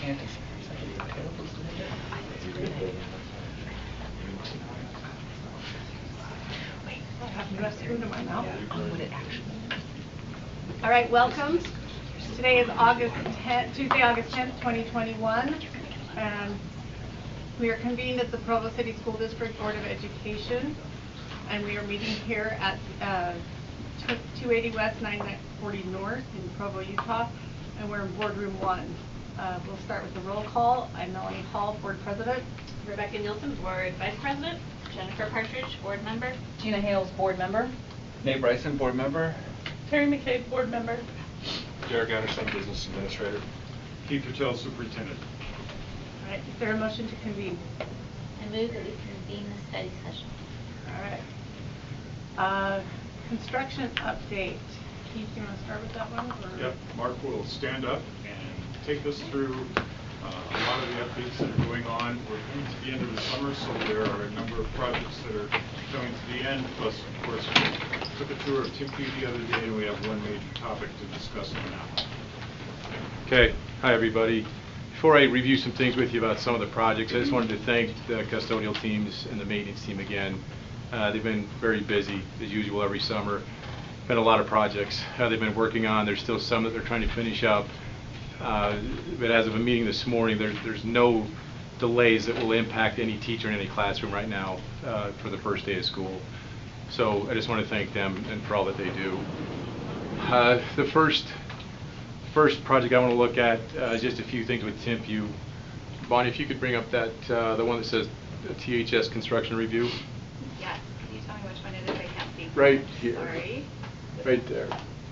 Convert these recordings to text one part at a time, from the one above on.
All right, welcome. Today is Tuesday, August 10th, 2021. And we are convened at the Provo City School District Board of Education. And we are meeting here at 280 West, 940 North in Provo, Utah. And we're in Boardroom 1. We'll start with the roll call. I'm Melanie Hall, Board President. Rebecca Nielsen, Board Vice President. Jennifer Partridge, Board Member. Gina Hales, Board Member. Nate Bryson, Board Member. Terry McCabe, Board Member. Derek Anderson, Business Administrator. Keith Patel, Superintendent. All right, is there a motion to convene? I move that we convene the study session. All right. Construction update. Keith, you want to start with that one? Or? Yep, Mark will stand up and take us through a lot of the updates that are going on. We're coming to the end of the summer, so there are a number of projects that are coming to the end. Plus, of course, we took a tour of Timku the other day, and we have one major topic to discuss now. Okay, hi everybody. Before I review some things with you about some of the projects, I just wanted to thank the custodial teams and the maintenance team again. They've been very busy, as usual, every summer. Been a lot of projects they've been working on. There's still some that they're trying to finish up. But as of a meeting this morning, there's no delays that will impact any teacher in any classroom right now for the first day of school. So I just want to thank them and for all that they do. The first project I want to look at is just a few things with Timku. Bonnie, if you could bring up that the one that says THS construction review. Yes. Can you tell me which one it is? I can't see. Right here. Sorry. Right there.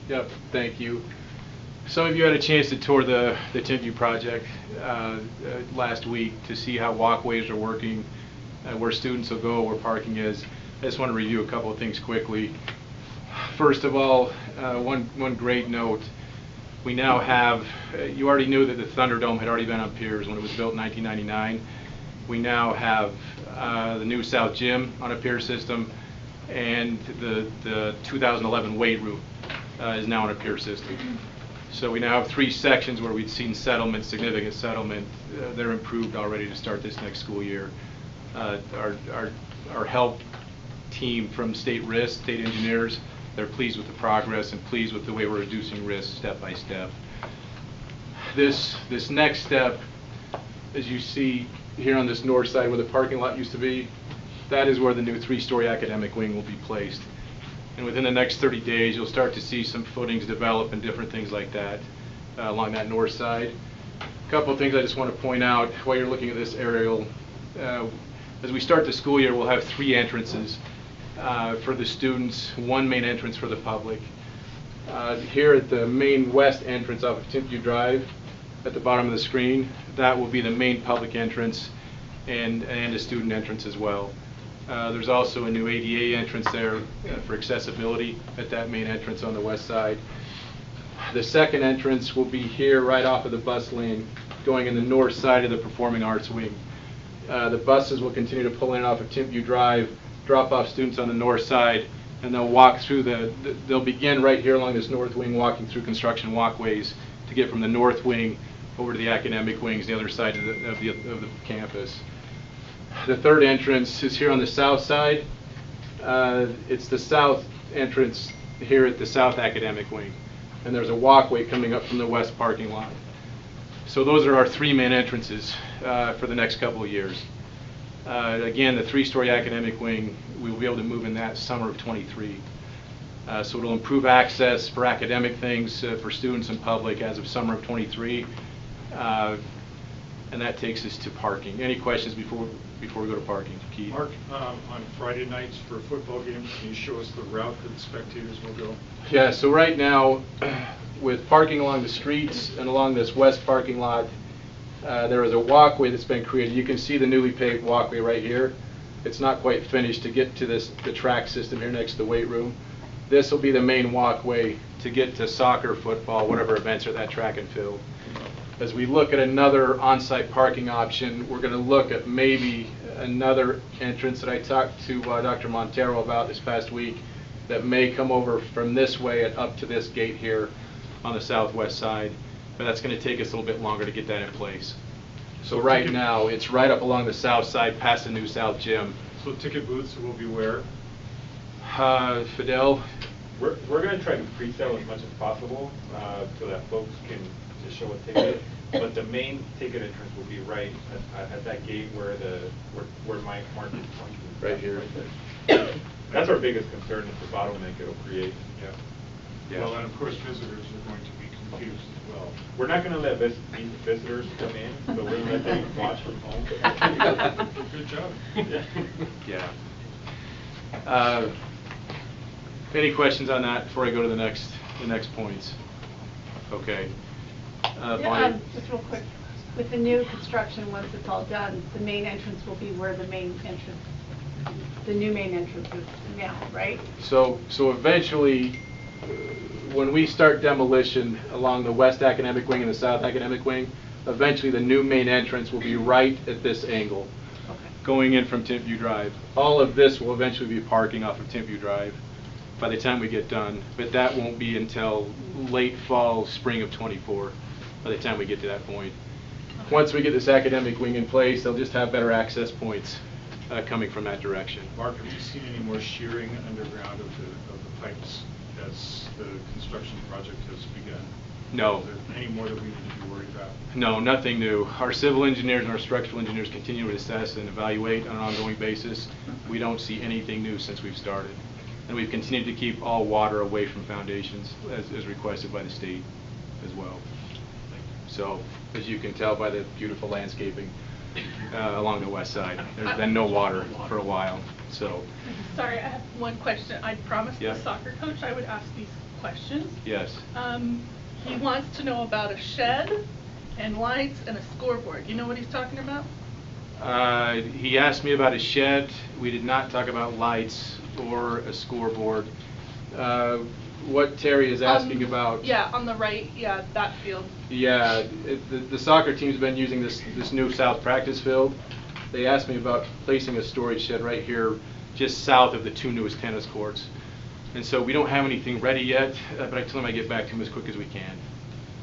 Yep. Thank you. Some of you had a chance to tour the Timku project last week to see how walkways are working, where students will go, where parking is. I just want to review a couple of things quickly. First of all, one great note. We now have, you already knew that the Thunderdome had already been on piers when it was built in 1999. We now have the new South Gym on a pier system, and the 2011 weight room is now on a pier system. So we now have 3 sections where we've seen settlement, significant settlement. They're improved already to start this next school year. Our help team from state risk, state engineers, they're pleased with the progress and pleased with the way we're reducing risk step by step. This next step, as you see here on this north side where the parking lot used to be, that is where the new 3-story academic wing will be placed. And within the next 30 days, you'll start to see some footings develop and different things like that along that north side. A couple of things I just want to point out while you're looking at this aerial. As we start the school year, we'll have 3 entrances for the students, 1 main entrance for the public. Here at the main west entrance off of Timku Drive, at the bottom of the screen, that will be the main public entrance and a student entrance as well. There's also a new ADA entrance there for accessibility at that main entrance on the west side. The second entrance will be here right off of the bus lane going in the north side of the Performing Arts wing. The buses will continue to pull in off of Timku Drive, drop off students on the north side, and they'll walk through they'll begin right here along this north wing, walking through construction walkways to get from the north wing over to the academic wings, the other side of the campus. The third entrance is here on the south side. It's the south entrance here at the south academic wing. And there's a walkway coming up from the west parking lot. So those are our 3 main entrances for the next couple of years. Again, the 3-story academic wing, we will be able to move in that summer of 23. So it'll improve access for academic things for students and public as of summer of 23. And that takes us to parking. Any questions before we go to parking? Keith? Mark, on Friday nights for football games, can you show us the route that the spectators will go? Yeah, so right now, with parking along the streets and along this west parking lot, there is a walkway that's been created. You can see the newly paved walkway right here. It's not quite finished to get to the track system here next to the weight room. This will be the main walkway to get to soccer, football, whatever events are that track and field. As we look at another on-site parking option, we're going to look at maybe another entrance that I talked to Dr. Montero about this past week that may come over from this way and up to this gate here on the southwest side. but that's going to take us a little bit longer to get that in place. So right now, it's right up along the south side past the new South Gym. So ticket booths will be where? Fidel? We're going to try to pre-sale as much as possible so that folks can just show a ticket. But the main ticket entrance will be right at that gate where Mike marked is pointing. Right here. That's our biggest concern is the bottleneck it'll create. Yeah. Well, and of course visitors are going to be confused as well. We're not going to let visitors come in, so we're going to let them watch from home. Good job. Yeah. Any questions on that before I go to the next points? Okay. Bonnie? Just real quick, with the new construction, once it's all done, the main entrance will be where the new main entrance is now, right? So eventually, when we start demolition along the west academic wing and the south academic wing, eventually the new main entrance will be right at this angle, going in from Timpview Drive. All of this will eventually be parking off of Timpview Drive by the time we get done, but that won't be until late fall, spring of '24, by the time we get to that point. Once we get this academic wing in place, they'll just have better access points coming from that direction. Mark, have you seen any more shearing underground of the pipes as the construction project has begun? No. Is there any more that we need to be worried about? No, nothing new. Our civil engineers and our structural engineers continue to assess and evaluate on an ongoing basis. We don't see anything new since we've started. And we've continued to keep all water away from foundations as requested by the state as well. So, as you can tell by the beautiful landscaping along the west side, there's been no water for a while. So. Sorry, I have one question. I promised Yeah. the soccer coach I would ask these questions. Yes. He wants to know about a shed and lights and a scoreboard. You know what he's talking about? He asked me about a shed. We did not talk about lights or a scoreboard. What Terry is asking about. Yeah, on the right, yeah, that field. Yeah, the soccer team's been using this new south practice field. They asked me about placing a storage shed right here, just south of the two newest tennis courts. And so we don't have anything ready yet, but I told him I'd get back to him as quick as we can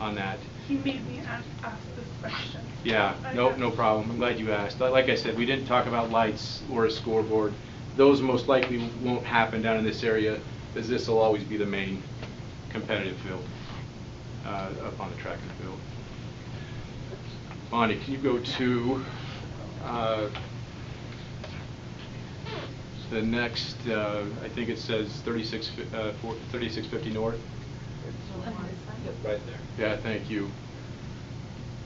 on that. He made me ask this question. Yeah, no problem. I'm glad you asked. Like I said, we didn't talk about lights or a scoreboard. Those most likely won't happen down in this area, as this will always be the main competitive field up on the track and field. Bonnie, can you go to the next, I think it says 3650 North? Right there. Yeah, thank you.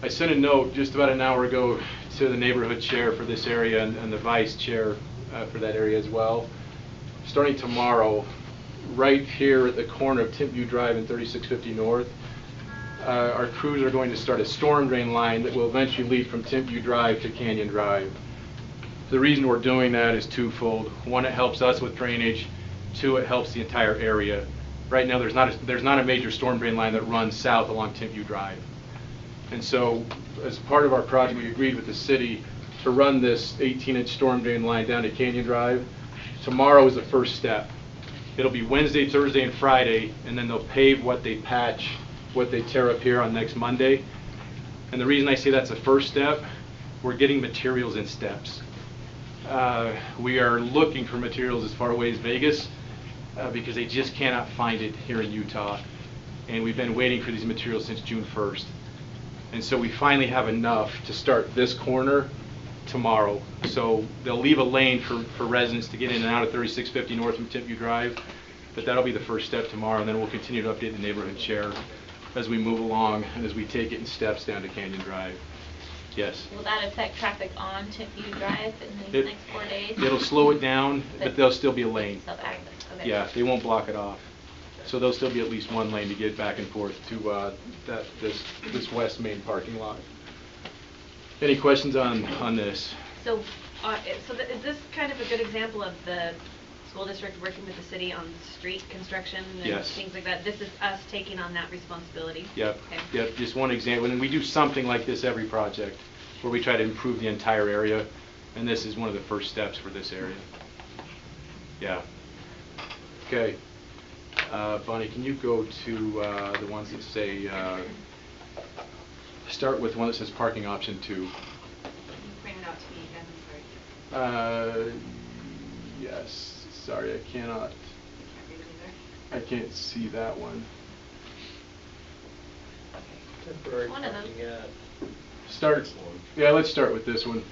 I sent a note just about an hour ago to the neighborhood chair for this area and the vice chair for that area as well. Starting tomorrow, right here at the corner of Timpview Drive and 3650 North, our crews are going to start a storm drain line that will eventually lead from Timpview Drive to Canyon Drive. The reason we're doing that is twofold. One, it helps us with drainage. Two, it helps the entire area. Right now, there's not a major storm drain line that runs south along Timpview Drive. And so, as part of our project, we agreed with the city to run this 18-inch storm drain line down to Canyon Drive. Tomorrow is the first step. It'll be Wednesday, Thursday, and Friday, and then they'll pave what they patch, what they tear up here on next Monday. And the reason I say that's the first step, we're getting materials in steps. We are looking for materials as far away as Vegas because they just cannot find it here in Utah. And we've been waiting for these materials since June 1st. And so we finally have enough to start this corner tomorrow. So they'll leave a lane for residents to get in and out of 3650 North from Timpview Drive, but that'll be the first step tomorrow, and then we'll continue to update the neighborhood chair as we move along and as we take it in steps down to Canyon Drive. Yes? Will that affect traffic on Timpview Drive in these next 4 days? It'll slow it down, but there'll still be a lane. Self-active, okay. Yeah, they won't block it off. So there'll still be at least one lane to get back and forth to this west main parking lot. Any questions on this? So is this kind of a good example of the school district working with the city on street construction and Yes. things like that? This is us taking on that responsibility? Yep, Okay. yep, just one example. And we do something like this every project where we try to improve the entire area, and this is one of the first steps for this area. Yeah. Okay. Bonnie, can you go to the ones that say Start with one that says parking option 2. Point it out to me again, I'm sorry. Yes, sorry, I cannot. Can't read it either. I can't see that one. Temporary One of them. parking at. Start. Yeah, let's start with this one.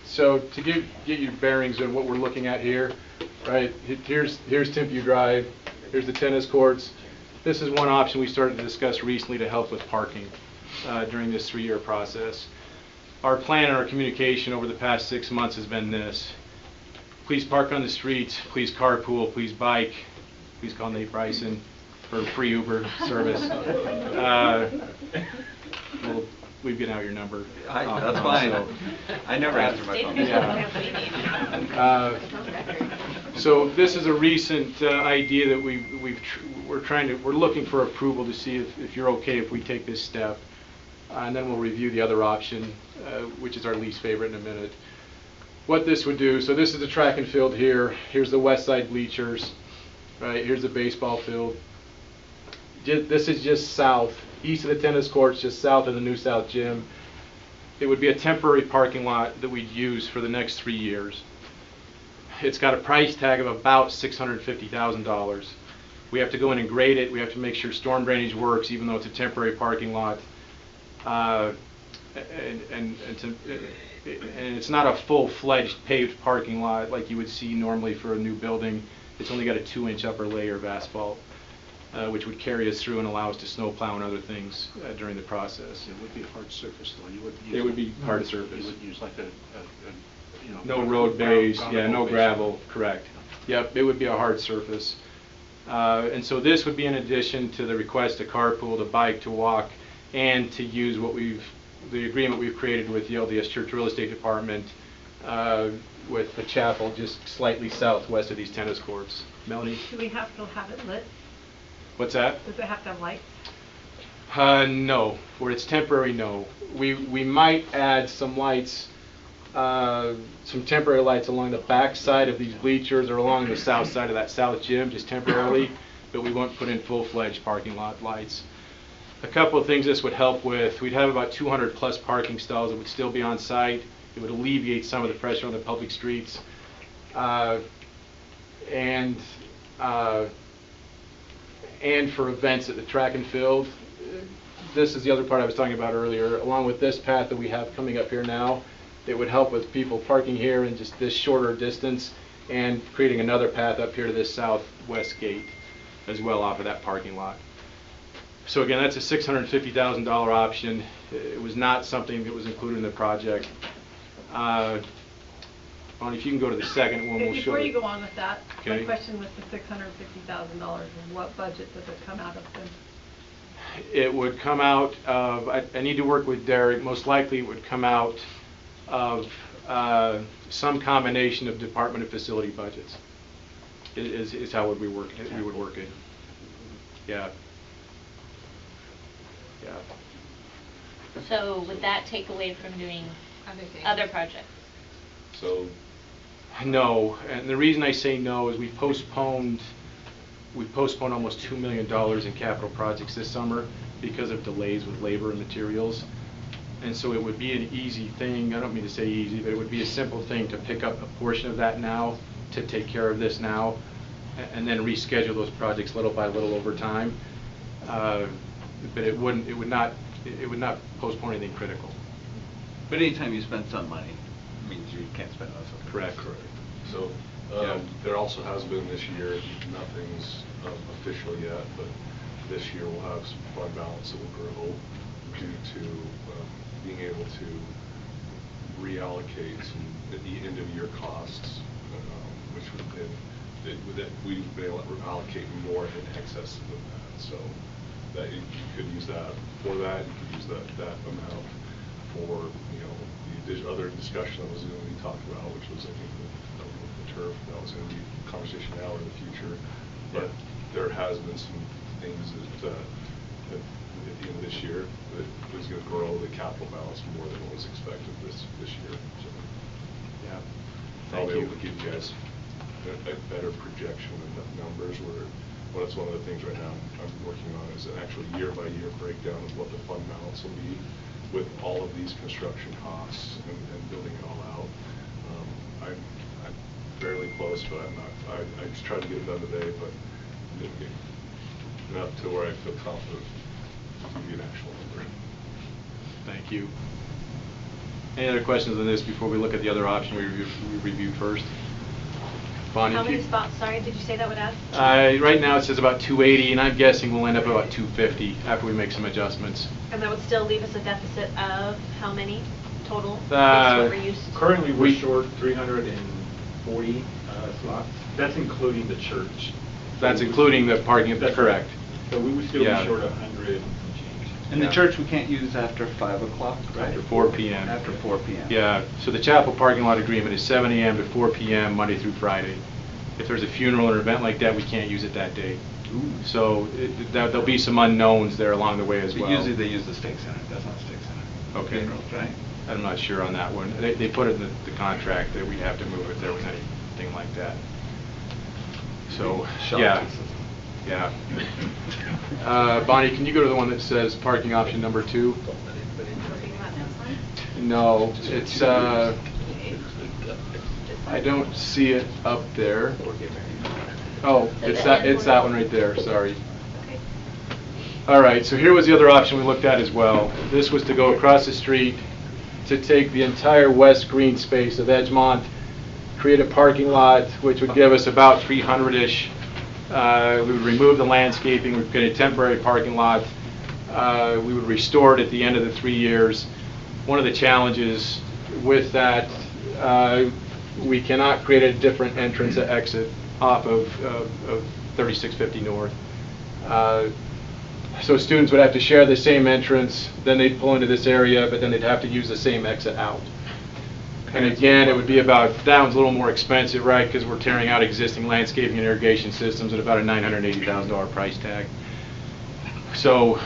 So to get your bearings on what we're looking at here, right? Here's Timpview Drive. Here's the tennis courts. This is one option we started to discuss recently to help with parking during this 3-year process. Our plan and our communication over the past 6 months has been this: please park on the streets, please carpool, please bike, please call Nate Bryson for free Uber service. Well, we've given out your number. That's fine. I never answer my phone. Yeah. So this is a recent idea that we're looking for approval to see if you're okay if we take this step, and then we'll review the other option, which is our least favorite, in a minute. What this would do, so this is the track and field here. Here's the west side bleachers, right? Here's the baseball field. This is just south, east of the tennis courts, just south of the New South Gym. It would be a temporary parking lot that we'd use for the next 3 years. It's got a price tag of about $650,000. We have to go in and grade it. We have to make sure storm drainage works, even though it's a temporary parking lot. And it's not a full-fledged paved parking lot like you would see normally for a new building. It's only got a 2-inch upper layer of asphalt, which would carry us through and allow us to snowplow and other things during the process. It would be a hard surface, though. You wouldn't use It would be hard surface. You would use like a you know, No road base, yeah, no road base. gravel, correct. Yep, it would be a hard surface. And so this would be in addition to the request to carpool, to bike, to walk, and to use the agreement we've created with the LDS Church Real Estate Department with the chapel just slightly southwest of these tennis courts. Melanie? Do we have to have it lit? What's that? Does it have to have lights? No. Where it's temporary, no. We might add some lights, some temporary lights along the back side of these bleachers or along the south side of that south gym, just temporarily, but we won't put in full-fledged parking lot lights. A couple of things this would help with: we'd have about 200 plus parking stalls that would still be on site. It would alleviate some of the pressure on the public streets. And for events at the track and field, this is the other part I was talking about earlier. Along with this path that we have coming up here now, it would help with people parking here in just this shorter distance and creating another path up here to this southwest gate as well off of that parking lot. So again, that's a $650,000 option. It was not something that was included in the project. Bonnie, if you can go to the second one, we'll show Before it. you go on with that, my Okay. question was the $650,000. What budget does it come out of then? It would come out of, I need to work with Derek, most likely it would come out of some combination of department and facility budgets, is how we would work it. Yeah. Yeah. So would that take away from doing other projects? So, No, and the reason I say no is we postponed almost $2 million in capital projects this summer because of delays with labor and materials. And so it would be an easy thing, I don't mean to say easy, but it would be a simple thing to pick up a portion of that now, to take care of this now, and then reschedule those projects little by little over time. But it would not postpone anything critical. But anytime you spend some money, means you can't spend less of it. Correct. So there also has been this year, nothing's official yet, but this year we'll have some fund balance that will grow due to being able to reallocate some at the end of year costs, which would then we've been able to allocate more in excess of that. So that you could use that for that. You could use that amount for the other discussion that was going to be talked about, which was I think the turf. That was going to be a conversation now or in the future. But there has been some things that at the end of this year that was going to grow the capital balance more than what was expected this year. So Yeah. I'll Thank be you. able to give you guys a better projection of the numbers. Well, that's one of the things right now I'm working on is an actual year-by-year breakdown of what the fund balance will be. with all of these construction costs and building it all out. I'm fairly close, but I'm not. I just tried to get it done today, but didn't get enough to where I feel confident to give you an actual number. Thank you. Any other questions on this before we look at the other option we reviewed first? Bonnie, How if many you- spots, sorry, did you say that would add? Right now it says about 280, and I'm guessing we'll end up about 250 after we make some adjustments. And that would still leave us a deficit of how many total? That's what we're used to. Currently, we're short 340 slots. That's including the church. That's including the parking, That's correct. So we would still Yeah. be short 100 and change. And Yeah. the church we can't use after 5 o'clock, right? After 4 p.m. After 4 p.m. Yeah, so the chapel parking lot agreement is 7 a.m. to 4 p.m. Monday through Friday. If there's a funeral or event like that, we can't use it that day. Ooh. So there'll be some unknowns there along the way as But well. usually they use the stake center. That's not stake center. Okay. Funerals, right? I'm not sure on that one. They put it in the contract that we'd have to move if there was anything like that. So, yeah. Yeah. Bonnie, can you go to the one that says parking option number 2? No, it's, I don't see it up there. Oh, it's that one right there, sorry. All right, so here was the other option we looked at as well. This was to go across the street to take the entire west green space of Edgemont, create a parking lot, which would give us about 300-ish. We would remove the landscaping, we'd get a temporary parking lot. We would restore it at the end of the 3 years. One of the challenges with that, we cannot create a different entrance or exit off of 3650 North. So students would have to share the same entrance, then they'd pull into this area, but then they'd have to use the same exit out. And again, it would be about, that one's a little more expensive, right, because we're tearing out existing landscaping and irrigation systems at about a $980,000 price tag. So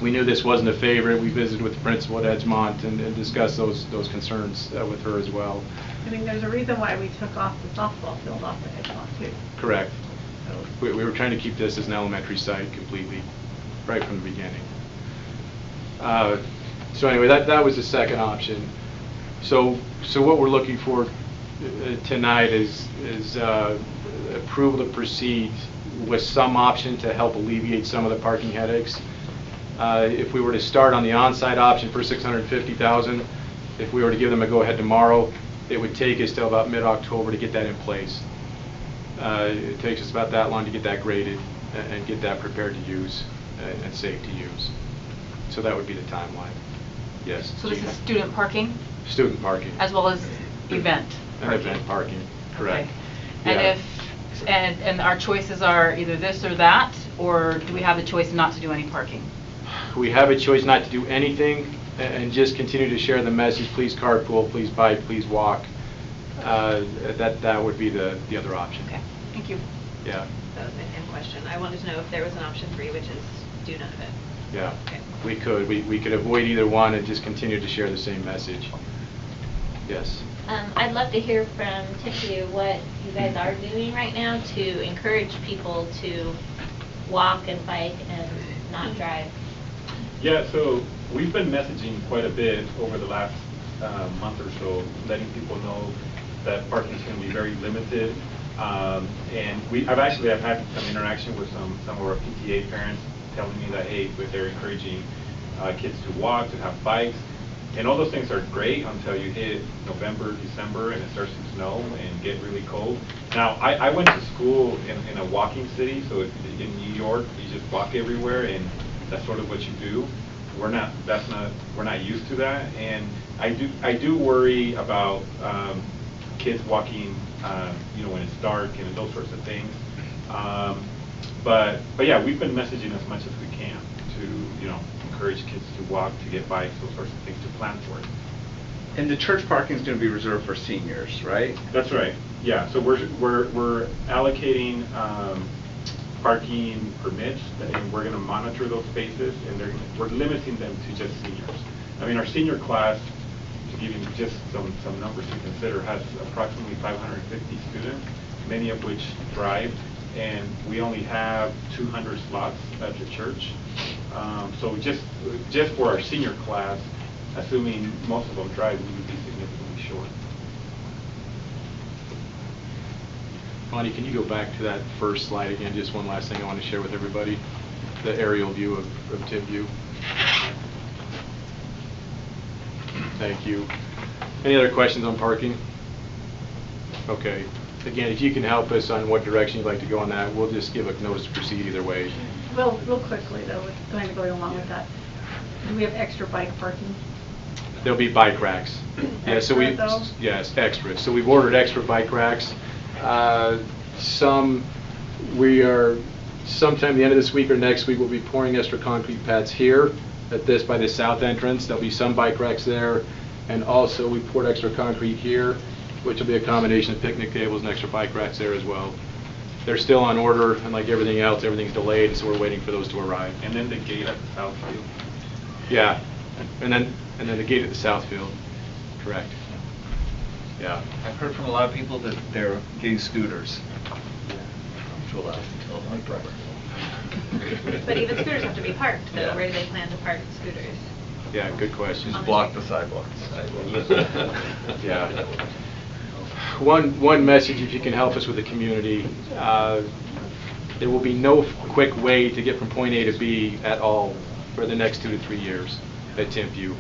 we knew this wasn't a favorite. We visited with the principal at Edgemont and discussed those concerns with her as well. I mean, there's a reason why we took off the softball field off the Edgemont too. Correct. We were trying to keep this as an elementary site completely, right from the beginning. So anyway, that was the second option. So what we're looking for tonight is approval to proceed with some option to help alleviate some of the parking headaches. If we were to start on the on-site option for $650,000, if we were to give them a go-ahead tomorrow, it would take us till about mid-October to get that in place. It takes us about that long to get that graded and get that prepared to use and safe to use. So that would be the timeline. Yes. So this is student parking Student parking. as well as event And parking? event parking, correct. Okay. Yeah. And our choices are either this or that, or do we have the choice not to do any parking? We have a choice not to do anything and just continue to share the message, please carpool, please bike, please walk. That would be the other option. Okay, thank you. Yeah, That was my same question. I wanted to know if there was an option 3, which is do none of it. yeah. Okay. We could. We could avoid either one and just continue to share the same message. Yes. I'd love to hear from Tiffany what you guys are doing right now to encourage people to walk and bike and not drive. Yeah, so we've been messaging quite a bit over the last month or so, letting people know that parking is going to be very limited. And I've had some interaction with some of our PTA parents telling me that, hey, they're encouraging kids to walk, to have bikes. And all those things are great until you hit November, December, and it starts to snow and get really cold. Now, I went to school in a walking city, so in New York, you just walk everywhere, and that's sort of what you do. We're not used to that, and I do worry about kids walking, when it's dark and those sorts of things. But yeah, we've been messaging as much as we can to encourage kids to walk, to get bikes, those sorts of things, to plan for it. And the church parking is going to be reserved for seniors, right? That's right. Yeah. So we're allocating parking permits, and we're going to monitor those spaces, and we're limiting them to just seniors. I mean, our senior class, to give you just some numbers to consider, has approximately 550 students, many of which drive, and we only have 200 slots at the church. So just for our senior class, assuming most of them drive, we would be significantly short. Bonnie, can you go back to that first slide again? Just one last thing I want to share with everybody. The aerial view of TIMView. Thank you. Any other questions on parking? Okay. Again, if you can help us on what direction you'd like to go on that, we'll just give a notice to proceed either way. Well, real quickly though, going to go along with that, do we have extra bike parking? There'll be bike racks. Yeah, so we, Extra, though? yes, extra. So we've ordered extra bike racks. Sometime the end of this week or next week, we'll be pouring extra concrete pads here by the south entrance. There'll be some bike racks there, and also we poured extra concrete here, which will be a combination of picnic tables and extra bike racks there as well. They're still on order, and like everything else, everything's delayed, so we're waiting for those to arrive. And then the gate at the south field. Yeah, and then the gate at the south field. Correct. Yeah. I've heard from a lot of people that they're getting scooters. Which will last until October. But even scooters have to be parked, though. Yeah. Where do they plan to park scooters? Yeah, good question. Just block the sidewalks. Yeah. One message, if you can help us with the community, there will be no quick way to get from point A to B at all for the next 2 to 3 years at TIMView.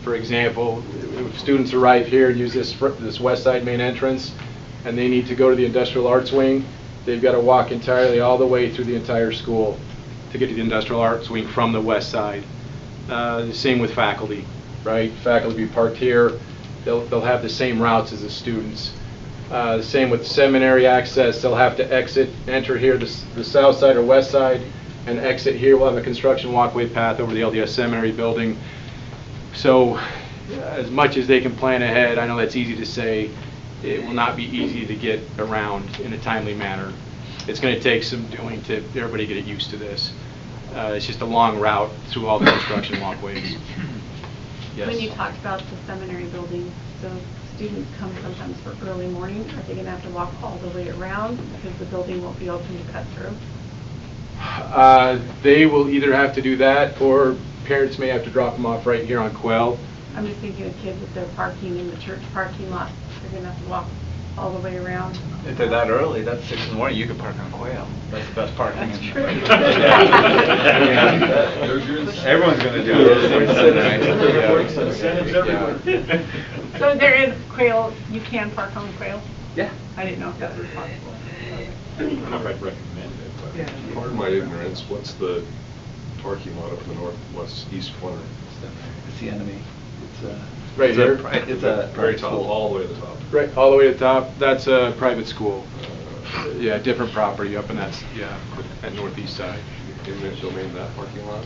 For example, if students arrive here and use this west side main entrance, and they need to go to the industrial arts wing, they've got to walk entirely all the way through the entire school to get to the industrial arts wing from the west side. The same with faculty, right? Faculty will be parked here. They'll have the same routes as the students. The same with seminary access. They'll have to enter here the south side or west side, and exit here. We'll have a construction walkway path over the LDS seminary building. So as much as they can plan ahead, I know that's easy to say, it will not be easy to get around in a timely manner. It's going to take some doing to everybody get used to this. It's just a long route through all the construction walkways. Yes. When you talked about the seminary building, so students come sometimes for early morning, are they going to have to walk all the way around because the building won't be open to cut through? They will either have to do that, or parents may have to drop them off right here on Quell. I'm just thinking of kids if they're parking in the church parking lot, they're going to have to walk all the way around. If they're that early, that's 6 in the morning, you can park on Quail. That's the best parking. That's true. Everyone's going to do it. Incentives everywhere. So there is Quail, you can park on Quail? Yeah. I didn't know if that was possible. I don't know if I'd recommend it, but. Pardon my ignorance, what's the parking lot up in the northwest east corner? It's the enemy. Right It's here? It's a Very top, all the way to the top. Right, all the way to the top. That's a private school. Yeah, different property up in that northeast side. Eminent domain, that parking lot?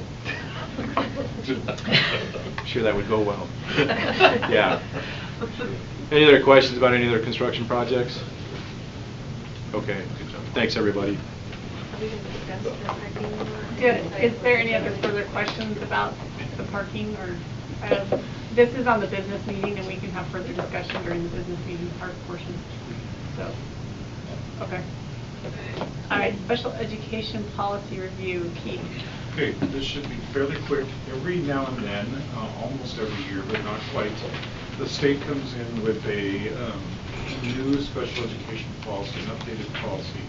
I'm sure that would go well. Yeah. Any other questions about any other construction projects? Okay. Thanks, everybody. We can discuss the parking more. Good. Is there any other further questions about the parking or, this is on the business meeting and we can have further discussion during the business meeting part portion. So, okay. All right, special education policy review, Keith. Okay, this should be fairly quick. Every now and then, almost every year, but not quite, the state comes in with a new special education policy, an updated policy.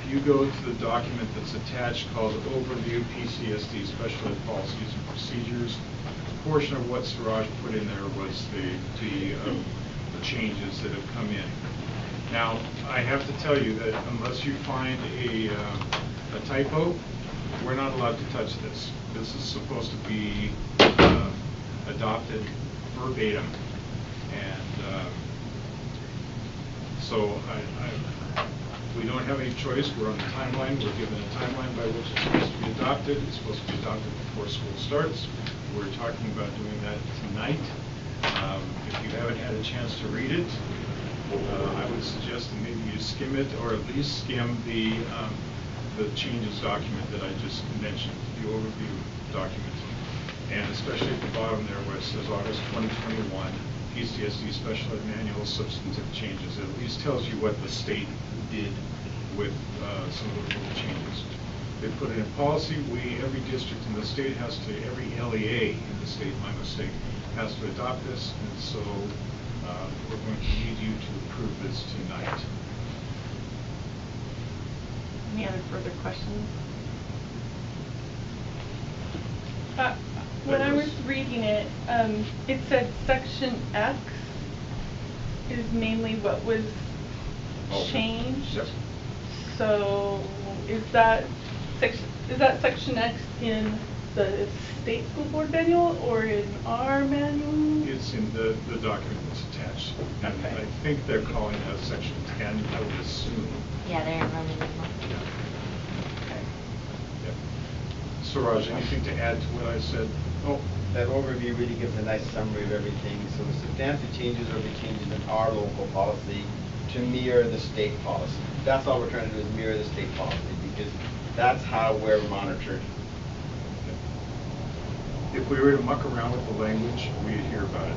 If you go to the document that's attached called Overview PCSD Special Ed Policies and Procedures, a portion of what Suraj put in there was the changes that have come in. Now, I have to tell you that unless you find a typo, we're not allowed to touch this. This is supposed to be adopted verbatim. And so we don't have any choice. We're on the timeline. We're given a timeline by which it's supposed to be adopted. It's supposed to be adopted before school starts. We're talking about doing that tonight. If you haven't had a chance to read it, I would suggest that maybe you skim it, or at least skim the changes document that I just mentioned, the overview document. And especially at the bottom there where it says August 2021, PCSD Special Ed Manual Substantive Changes. It at least tells you what the state did with some of the little changes. They put it in policy. Every district in the state every LEA in the state, my mistake, has to adopt this, and so we're going to need you to approve this tonight. Any other further questions? When I was reading it, it said section X is mainly what was changed. Yep. So is that section X in the state school board manual or in our manual? It's in the document that's attached. And Okay. I think they're calling that section 10, I would assume. Yeah, they're in Roman numeral. Okay. Yep. Suraj, anything to add to what I said? Oh, that overview really gives a nice summary of everything. So the substantive changes are the changes in our local policy to mirror the state policy. That's all we're trying to do is mirror the state policy because that's how we're monitored. If we were to muck around with the language, we'd hear about it.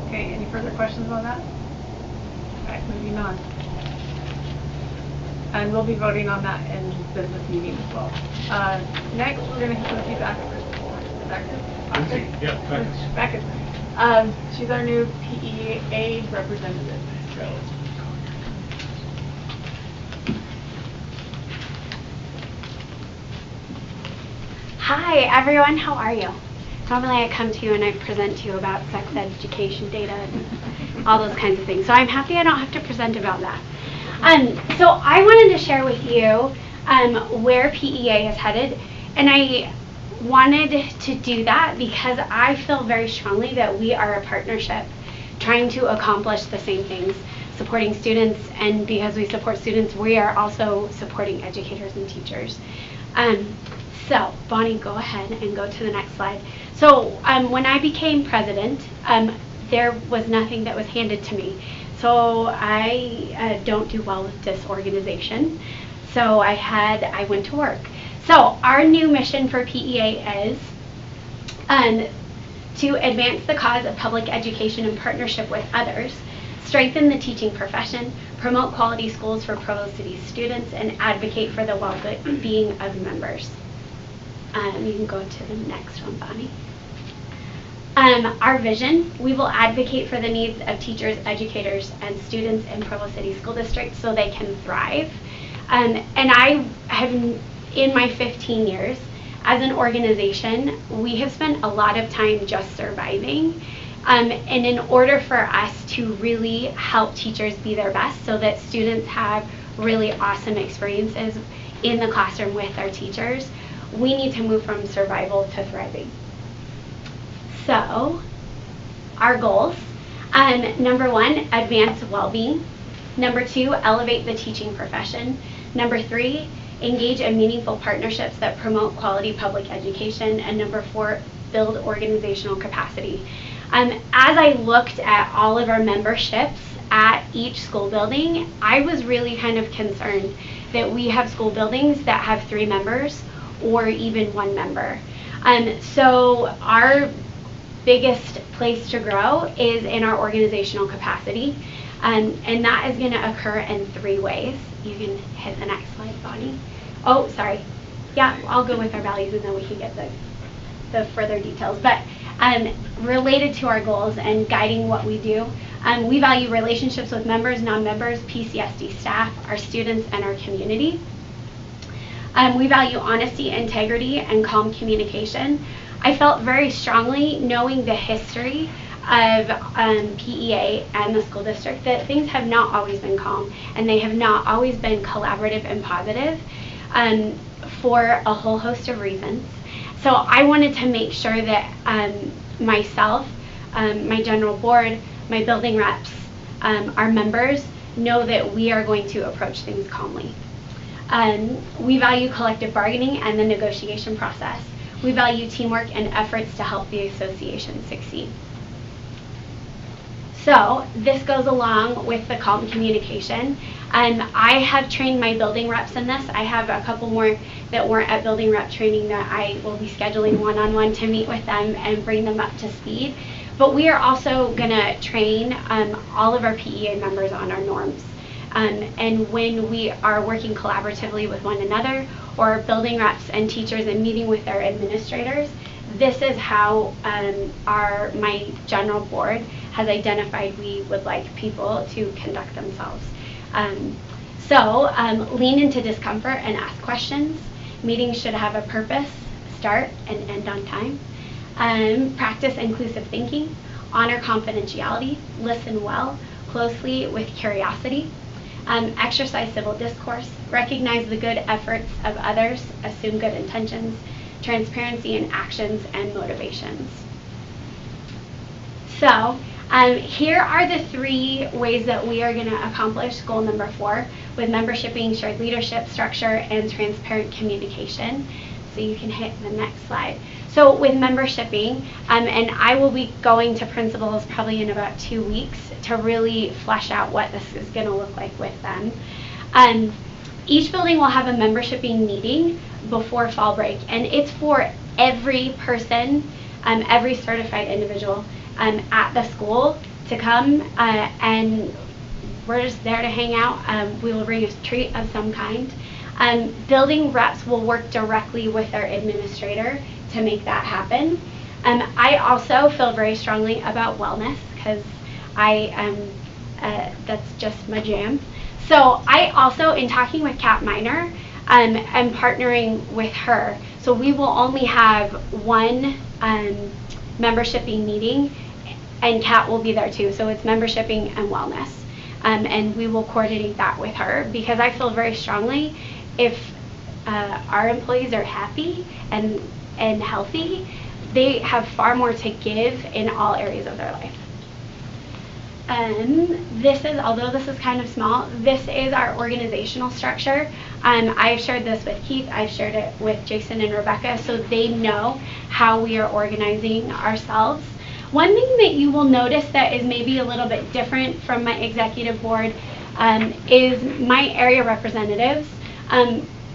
Okay, any further questions on that? All right, moving on. And we'll be voting on that in business meeting as well. Next, we're going to hit Lindsay Beckett. She's our new PEA representative. So. Hi everyone, how are you? Normally I come to you and I present to you about sex education data and all those kinds of things. So I'm happy I don't have to present about that. So I wanted to share with you where PEA is headed, and I wanted to do that because I feel very strongly that we are a partnership trying to accomplish the same things, supporting students, and because we support students, we are also supporting educators and teachers. So, Bonnie, go ahead and go to the next slide. So, when I became president, there was nothing that was handed to me. So, I don't do well with disorganization. So, I went to work. So, our new mission for PEA is to advance the cause of public education in partnership with others, strengthen the teaching profession, promote quality schools for Provo City students, and advocate for the well-being of members. You can go to the next one, Bonnie. Our vision, we will advocate for the needs of teachers, educators, and students in Provo City School District so they can thrive. And I have, in my 15 years as an organization, we have spent a lot of time just surviving. And in order for us to really help teachers be their best so that students have really awesome experiences in the classroom with their teachers, we need to move from survival to thriving. So, our goals, number 1, advance well-being. Number 2, elevate the teaching profession. Number 3, engage in meaningful partnerships that promote quality public education. And number 4, build organizational capacity. As I looked at all of our memberships at each school building, I was really kind of concerned that we have school buildings that have 3 members or even 1 member. So our biggest place to grow is in our organizational capacity, and that is going to occur in 3 ways. You can hit the next slide, Bonnie. Oh, sorry. Yeah, I'll go with our values and then we can get the further details. But related to our goals and guiding what we do, we value relationships with members, non-members, PCSD staff, our students, and our community. We value honesty, integrity, and calm communication. I felt very strongly, knowing the history of PEA and the school district, that things have not always been calm, and they have not always been collaborative and positive for a whole host of reasons. So I wanted to make sure that myself, my general board, my building reps, our members know that we are going to approach things calmly. We value collective bargaining and the negotiation process. We value teamwork and efforts to help the association succeed. So this goes along with the calm communication. I have trained my building reps in this. I have a couple more that weren't at building rep training that I will be scheduling one-on-one to meet with them and bring them up to speed. But we are also going to train all of our PEA members on our norms. And when we are working collaboratively with one another, or building reps and teachers and meeting with their administrators, this is how my general board has identified we would like people to conduct themselves. So lean into discomfort and ask questions. Meetings should have a purpose, start and end on time. Practice inclusive thinking. Honor confidentiality. Listen well, closely with curiosity. Exercise civil discourse. Recognize the good efforts of others. Assume good intentions. Transparency in actions and motivations. So here are the 3 ways that we are going to accomplish goal number 4, with membershiping, shared leadership structure, and transparent communication. So you can hit the next slide. So with membershiping, and I will be going to principals probably in about 2 weeks to really flesh out what this is going to look like with them. Each building will have a membershiping meeting before fall break, and it's for every person, every certified individual at the school to come, and we're just there to hang out. We will bring a treat of some kind. Building reps will work directly with our administrator to make that happen. I also feel very strongly about wellness because that's just my jam. So I also, in talking with Kat Miner, am partnering with her. So we will only have one membershiping meeting, and Kat will be there too. So it's membershiping and wellness. And we will coordinate that with her, because I feel very strongly if our employees are happy and healthy, they have far more to give in all areas of their life. This is, although this is kind of small, this is our organizational structure. I've shared this with Keith, I've shared it with Jason and Rebecca, so they know how we are organizing ourselves. One thing that you will notice that is maybe a little bit different from my executive board is my area representatives.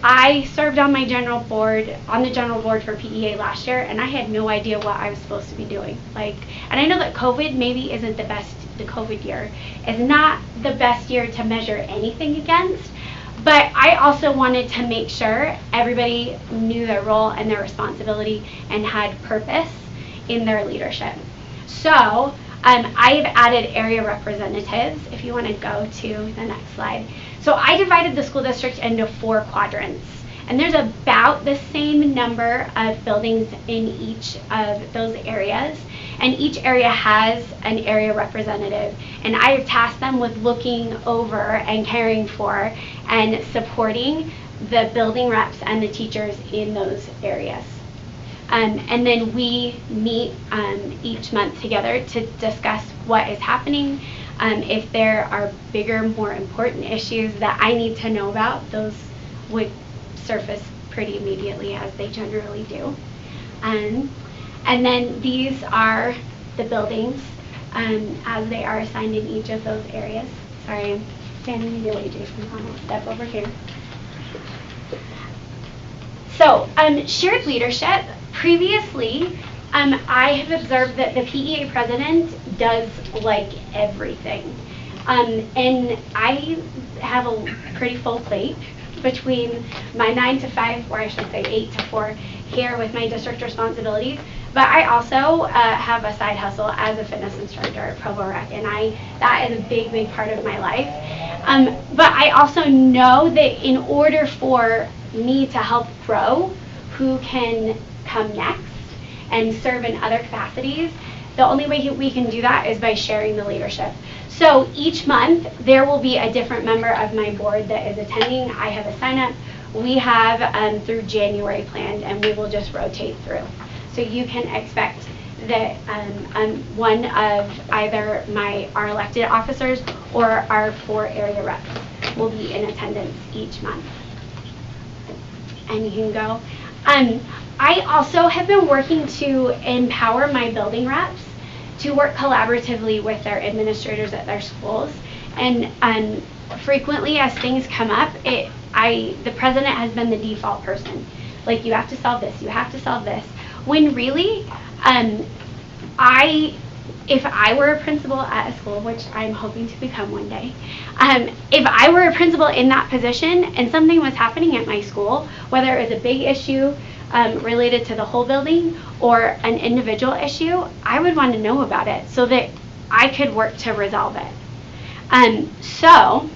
I served on the general board for PEA last year, and I had no idea what I was supposed to be doing. And I know that COVID maybe isn't the COVID year is not the best year to measure anything against, but I also wanted to make sure everybody knew their role and their responsibility and had purpose in their leadership. So I've added area representatives, if you want to go to the next slide. So I divided the school district into 4 quadrants, and there's about the same number of buildings in each of those areas, and each area has an area representative, and I have tasked them with looking over and caring for and supporting the building reps and the teachers in those areas. And then we meet each month together to discuss what is happening. If there are bigger, more important issues that I need to know about, those would surface pretty immediately, as they generally do. And then these are the buildings as they are assigned in each of those areas. Sorry, I'm standing in your way, Jason. I'll step over here. So, shared leadership. Previously, I have observed that the PEA president does everything. And I have a pretty full plate between my 9 to 5, or I should say 8 to 4 here with my district responsibilities. But I also have a side hustle as a fitness instructor at Provo Rec, and that is a big, big part of my life. But I also know that in order for me to help grow who can come next and serve in other capacities, the only way we can do that is by sharing the leadership. So each month there will be a different member of my board that is attending. I have a sign up. We have through January planned, and we will just rotate through. So you can expect that one of either our elected officers or our 4 area reps will be in attendance each month. And you can go. I also have been working to empower my building reps to work collaboratively with their administrators at their schools. And frequently as things come up, the president has been the default person. You have to solve this, you have to solve this. When really, I if I were a principal at a school, which I'm hoping to become one day, if I were a principal in that position and something was happening at my school, whether it was a big issue related to the whole building or an individual issue, I would want to know about it so that I could work to resolve it. So,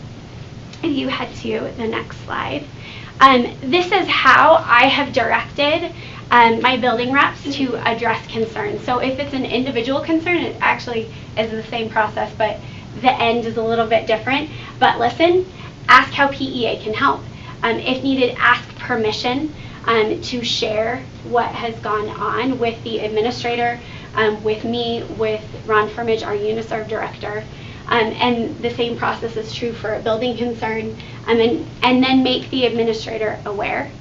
if you head to the next slide, this is how I have directed my building reps to address concerns. So if it's an individual concern, it actually is the same process, but the end is a little bit different. But listen, ask how PEA can help. If needed, ask permission to share what has gone on with the administrator, with me, with Ron Firmage, our UNISERV director. And the same process is true for a building concern, and then make the administrator aware.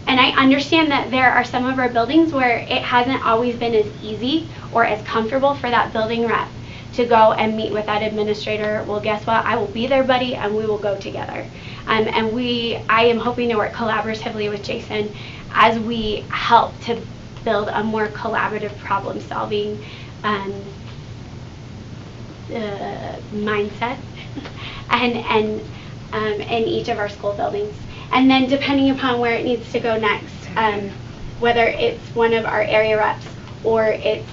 And I understand that there are some of our buildings where it hasn't always been as easy or as comfortable for that building rep to go and meet with that administrator. Well, guess what? I will be there, buddy, and we will go together. And I am hoping to work collaboratively with Jason as we help to build a more collaborative problem-solving mindset in each of our school buildings. And then depending upon where it needs to go next, whether it's one of our area reps or it's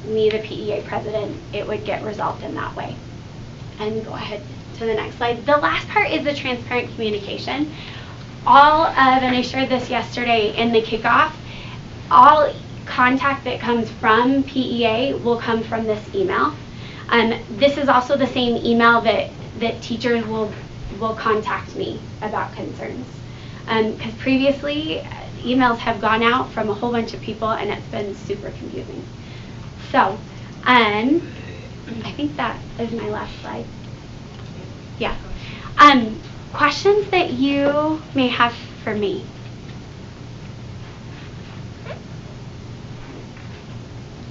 me, the PEA president, it would get resolved in that way. And go ahead to the next slide. The last part is the transparent communication. And I shared this yesterday in the kickoff, all contact that comes from PEA will come from this email. This is also the same email that teachers will contact me about concerns. Because previously, emails have gone out from a whole bunch of people and it's been super confusing. So, I think that is my last slide. Yeah. Questions that you may have for me?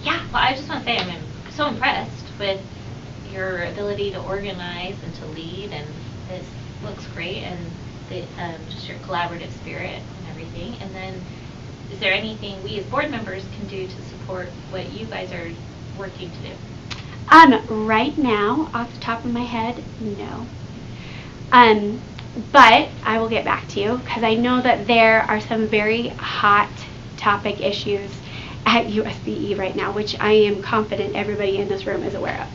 Yeah. Well, I just want to say I'm so impressed with your ability to organize and to lead, and this looks great, and just your collaborative spirit and everything. And then, is there anything we as board members can do to support what you guys are working to do? Right now, off the top of my head, no. But I will get back to you because I know that there are some very hot topic issues at USBE right now, which I am confident everybody in this room is aware of.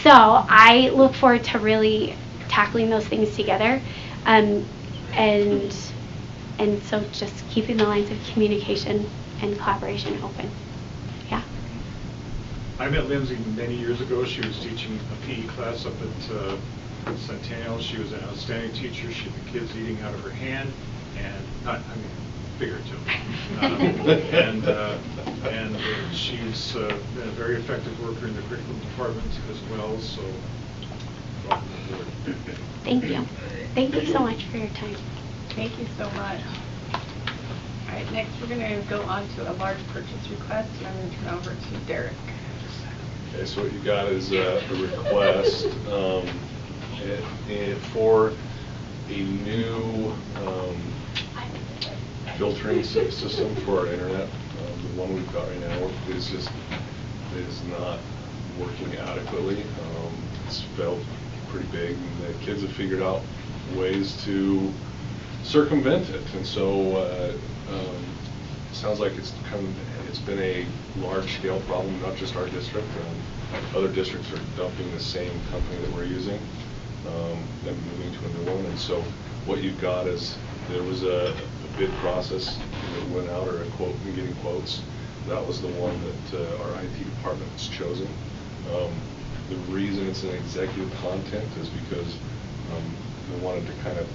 So I look forward to really tackling those things together, and so just keeping the lines of communication and collaboration open. Yeah. I met Lindsay many years ago. She was teaching a PE class up at Centennial. She was an outstanding teacher. She had the kids eating out of her hand, and figuratively. And she's been a very effective worker in the curriculum department as well. So, welcome aboard. Thank you. Thank you so much for your time. Thank you so much. All right, next we're going to go on to a large purchase request, and I'm going to turn over to Derek. Okay, so what you got is a request for a new filtering system for our internet. The one we've got right now is not working adequately. It's felt pretty big, and the kids have figured out ways to circumvent it. And so it sounds like it's been a large-scale problem, not just our district. Other districts are dumping the same company that we're using and moving to a new one. And so what you've got is there was a bid process that went out, or a quote, and getting quotes. That was the one that our IT department has chosen. The reason it's an executive content is because we wanted to kind of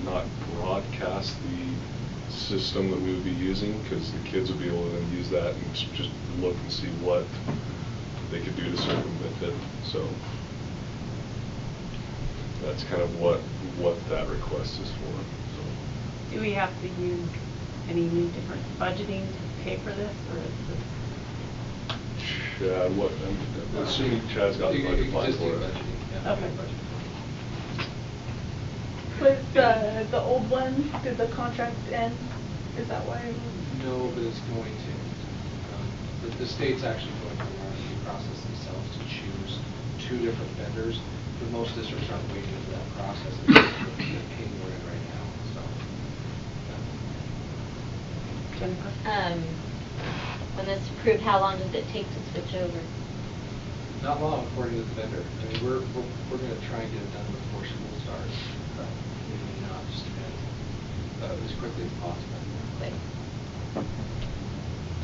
not broadcast the system that we would be using, because the kids would be able to then use that and just look and see what they could do to circumvent it. So that's kind of what that request is for. So. Do we have to use any new different budgeting to pay for this, or is this? Chad, I'm assuming Chad's got the budget line for it. Okay. With the old one, did the contract end? Is that why? No, but it's going to. The state's actually going through an RFP process themselves to choose 2 different vendors, but most districts aren't waiting for that process. It's the pain we're in right now, so. Jennifer? When this is approved, how long does it take to switch over? Not long, according to the vendor. I mean, we're going to try and get it done before school starts. Maybe not, just as quickly as possible. Quick.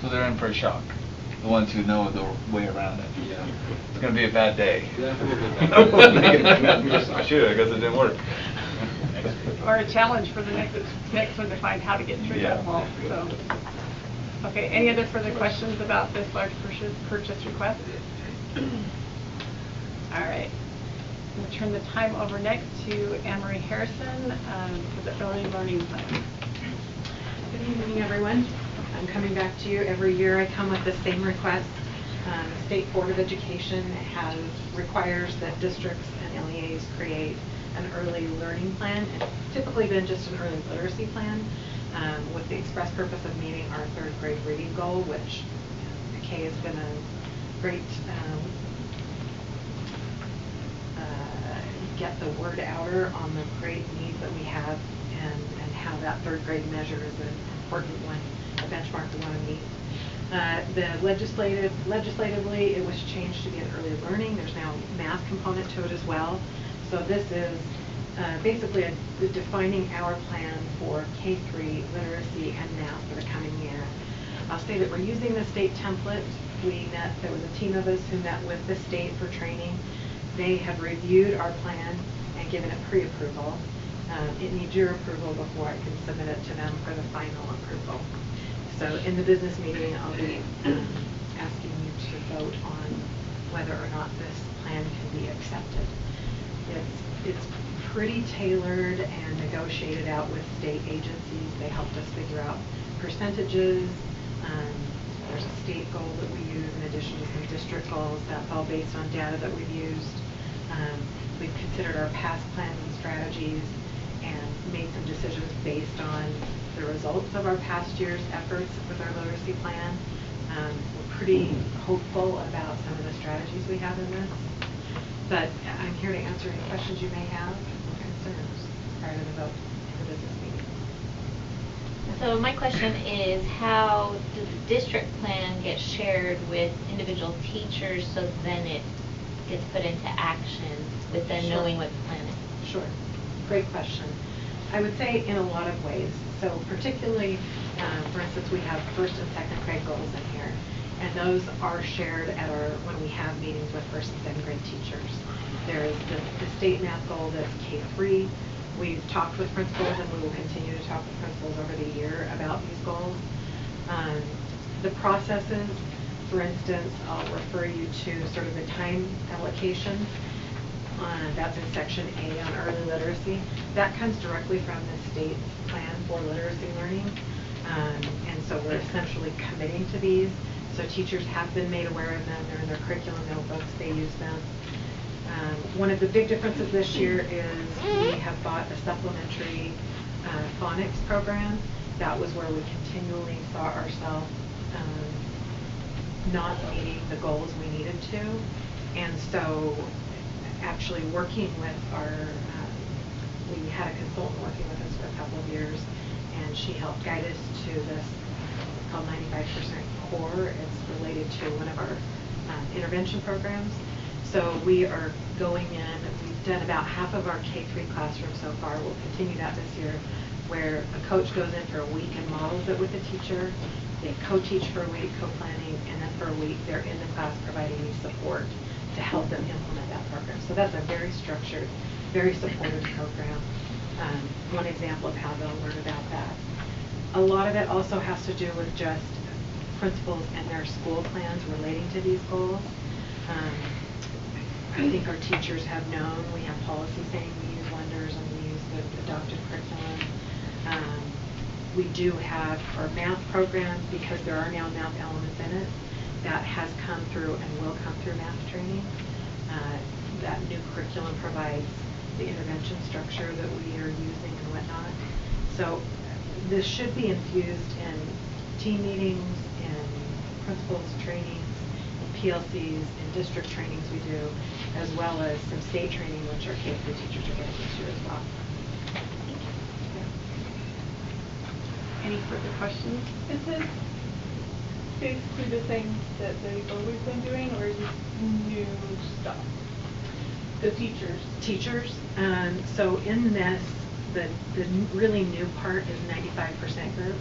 So they're in for a shock, the ones who know the way around it. Yeah. It's going to be a bad day. Shoot, I guess it didn't work. Or a challenge for the next one to find how to get through Yeah. that wall, so. Okay, any other further questions about this large purchase request? All right. I'm going to turn the time over next to Anne-Marie Harrison for the early learning plan. Good evening, everyone. I'm coming back to you. Every year I come with the same request. The State Board of Education requires that districts and LEAs create an early learning plan. It's typically been just an early literacy plan with the express purpose of meeting our 3rd grade reading goal, which Kay has been a great get the word outer on the great needs that we have and how that 3rd grade measure is an important one, a benchmark we want to meet. Legislatively, it was changed to be an early learning. There's now a math component to it as well. So this is basically defining our plan for K-3 literacy and math for the coming year. I'll say that we're using the state template. There was a team of us who met with the state for training. They have reviewed our plan and given it pre-approval. It needs your approval before I can submit it to them for the final approval. So in the business meeting, I'll be asking you to vote on whether or not this plan can be accepted. It's pretty tailored and negotiated out with state agencies. They helped us figure out percentages. There's a state goal that we use in addition to some district goals. That's all based on data that we've used. We've considered our past plans and strategies and made some decisions based on the results of our past year's efforts with our literacy plan. We're pretty hopeful about some of the strategies we have in this. But I'm here to answer any questions you may have or concerns prior to the vote in the business meeting. So my question is, how does the district plan get shared with individual teachers so then it gets put into action with them knowing what the plan is? Sure. Great question. I would say in a lot of ways. So particularly, for instance, we have 1st and 2nd grade goals in here. And those are shared at when we have meetings with 1st and 2nd grade teachers. There is the state math goal that's K-3. We've talked with principals and we will continue to talk with principals over the year about these goals. The processes, for instance, I'll refer you to sort of the time allocation. That's in section A on early literacy. That comes directly from the state plan for literacy learning. And so we're essentially committing to these. So teachers have been made aware of them. They're in their curriculum notebooks. They use them. One of the big differences this year is we have bought a supplementary Phonics program. That was where we continually saw ourselves not meeting the goals we needed to. And so actually working with we had a consultant working with us for a couple of years, and she helped guide us to this. It's called 95% Core. It's related to one of our intervention programs. So we are going in, we've done about half of our K-3 classrooms so far. We'll continue that this year, where a coach goes in for a week and models it with the teacher. They co-teach for a week, co-planning, and then for a week they're in the class providing me support to help them implement that program. So that's a very structured, very supportive program. One example of how they'll learn about that. A lot of it also has to do with just principals and their school plans relating to these goals. I think our teachers have known, we have policy saying we use Wonders and we use the adopted curriculum. We do have our math program, because there are now math elements in it, that has come through and will come through math training. That new curriculum provides the intervention structure that we are using and whatnot. So this should be infused in team meetings, in principals trainings, PLCs and district trainings we do, as well as some state training, which our K-3 teachers are getting this year as well. Any further questions? Is this basically the same that they've always been doing, or is this new stuff? The teachers? Teachers. So in this, the really new part is 95% group.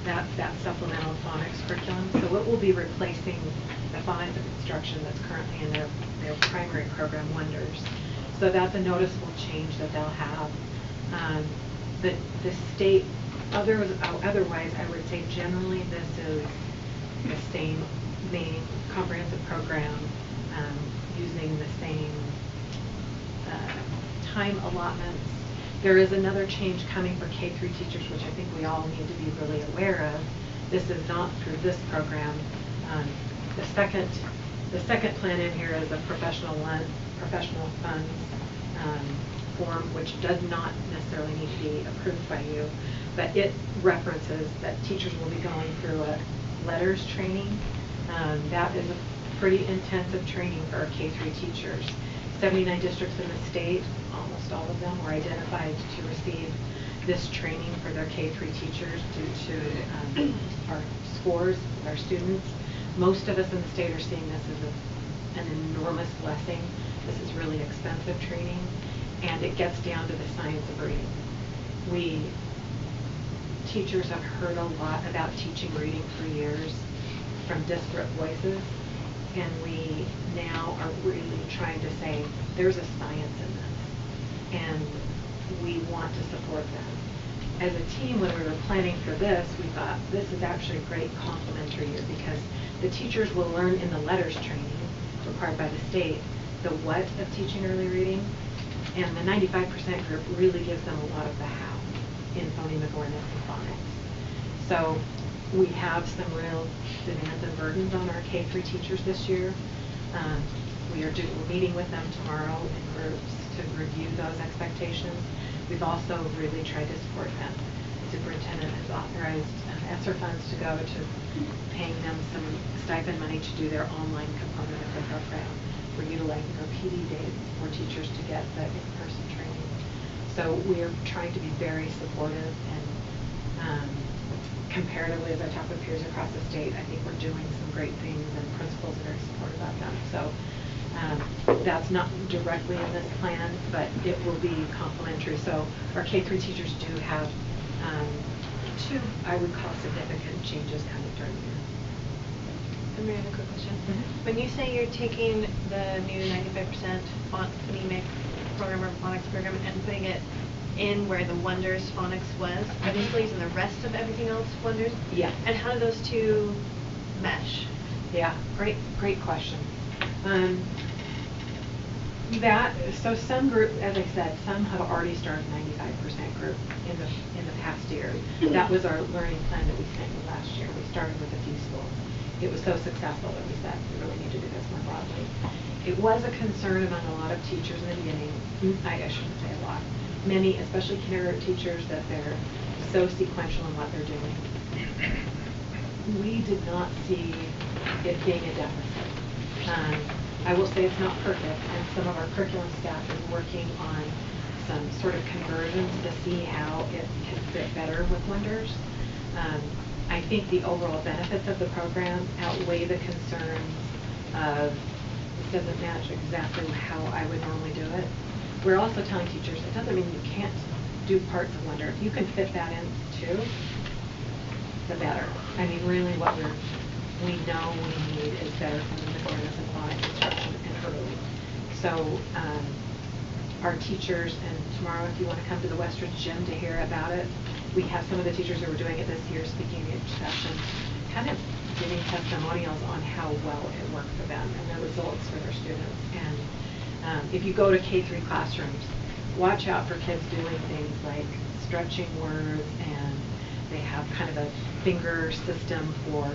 That's that supplemental phonics curriculum. So it will be replacing the phonics instruction that's currently in their primary program, Wonders. So that's a noticeable change that they'll have. The state, otherwise, I would say generally this is the same main comprehensive program, using the same time allotments. There is another change coming for K-3 teachers, which I think we all need to be really aware of. This is not through this program. The second plan in here is a professional funds form, which does not necessarily need to be approved by you, but it references that teachers will be going through a letters training. That is a pretty intensive training for our K-3 teachers. 79 districts in the state, almost all of them, were identified to receive this training for their K-3 teachers due to our scores of our students. Most of us in the state are seeing this as an enormous blessing. This is really expensive training, and it gets down to the science of reading. Teachers have heard a lot about teaching reading for years from disparate voices, and we now are really trying to say there's a science in this, and we want to support them. As a team, when we were planning for this, we thought this is actually a great complementary year because the teachers will learn in the letters training required by the state the what of teaching early reading, and the 95% group really gives them a lot of the how in phonemic awareness and phonics. So we have some real demands and burdens on our K-3 teachers this year. We're meeting with them tomorrow in groups to review those expectations. We've also really tried to support them. The superintendent has authorized ESSER funds to go to paying them some stipend money to do their online component of the program. We're utilizing our PD days for teachers to get the in-person training. So we are trying to be very supportive, and comparatively, as I talk with peers across the state, I think we're doing some great things, and principals are very supportive of them. So that's not directly in this plan, but it will be complementary. So our K-3 teachers do have two, I would call, significant changes coming during the year. Mary, I have a quick question. Mm-hmm. When you say you're taking the new 95% phonemic program or phonics program and putting it in where the Wonders phonics was, are they still using the rest of everything else Wonders? Yeah. And how do those two mesh? Yeah, great question. So some group, as I said, some have already started 95% group in the past year. That was our learning plan that we sent you last year. We started with a few schools. It was so successful that we said we really need to do this more broadly. It was a concern among a lot of teachers in the beginning. I shouldn't say a lot. Many, especially kindergarten teachers, that they're so sequential in what they're doing. We did not see it being a deficit. I will say it's not perfect, and some of our curriculum staff is working on some sort of conversions to see how it can fit better with Wonders. I think the overall benefits of the program outweigh the concerns of it doesn't match exactly how I would normally do it. We're also telling teachers it doesn't mean you can't do parts of Wonder. If you can fit that in too, the better. I mean, really what we know we need is better phonemic awareness and phonics instruction and early. So our teachers, and tomorrow if you want to come to the Westridge gym to hear about it, we have some of the teachers who were doing it this year speaking in each session, kind of giving testimonials on how well it worked for them and the results for their students. And if you go to K-3 classrooms, watch out for kids doing things like stretching words, and they have kind of a finger system for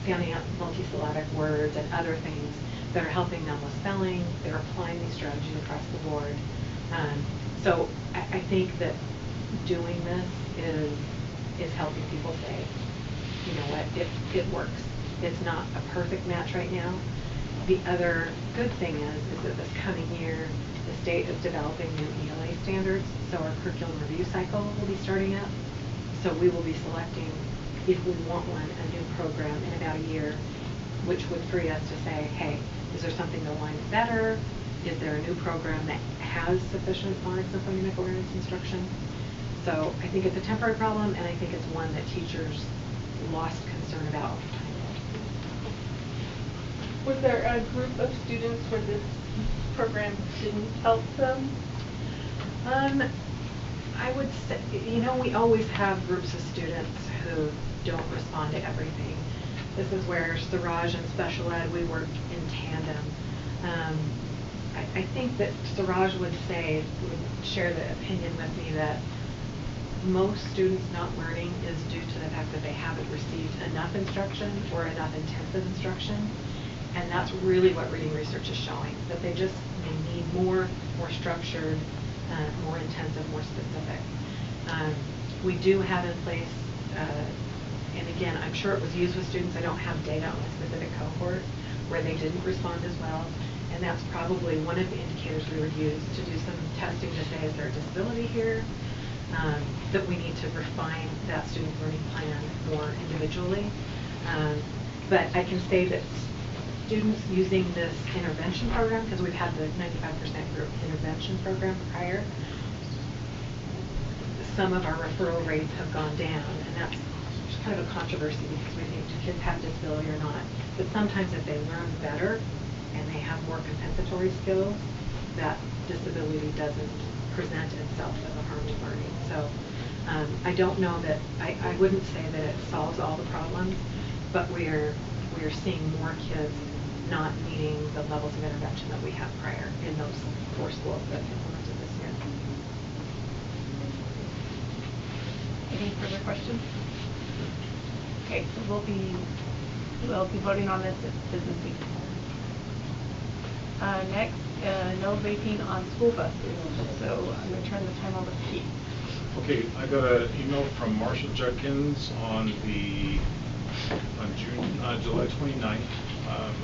sounding out multisyllabic words and other things that are helping them with spelling. They're applying these strategies across the board. So I think that doing this is helping people say, you know what, it works. it's not a perfect match right now. The other good thing is that this coming year, the state is developing new ELA standards, so our curriculum review cycle will be starting up. So we will be selecting, if we want one, a new program in about a year, which would free us to say, hey, is there something that aligns better? Is there a new program that has sufficient phonics and phonemic awareness instruction? So I think it's a temporary problem, and I think it's one that teachers lost concern about. Was there a group of students where this program didn't help them? I would say, you know, we always have groups of students who don't respond to everything. This is where Suraj and special ed, we work in tandem. I think that Suraj would share the opinion with me that most students not learning is due to the fact that they haven't received enough instruction or enough intensive instruction. And that's really what reading research is showing, that they need more structured, more intensive, more specific. We do have in place, and again, I'm sure it was used with students, I don't have data on a specific cohort where they didn't respond as well. And that's probably one of the indicators we would use to do some testing to say, is there a disability here? That we need to refine that student learning plan more individually. But I can say that students using this intervention program, because we've had the 95% group intervention program prior, some of our referral rates have gone down, and that's kind of a controversy because we think, do kids have disability or not? But sometimes if they learn better and they have more compensatory skills, that disability doesn't present itself as a harm to learning. So I don't know that, I wouldn't say that it solves all the problems, but we are seeing more kids not meeting the levels of intervention that we had prior in those 4 schools that implemented this year. Any further questions? Okay, so we'll be voting on this at business week. Next, no vaping on school buses. So I'm going to turn the time over to Keith. Okay, I got an email from Marshall Judkins on July 29th.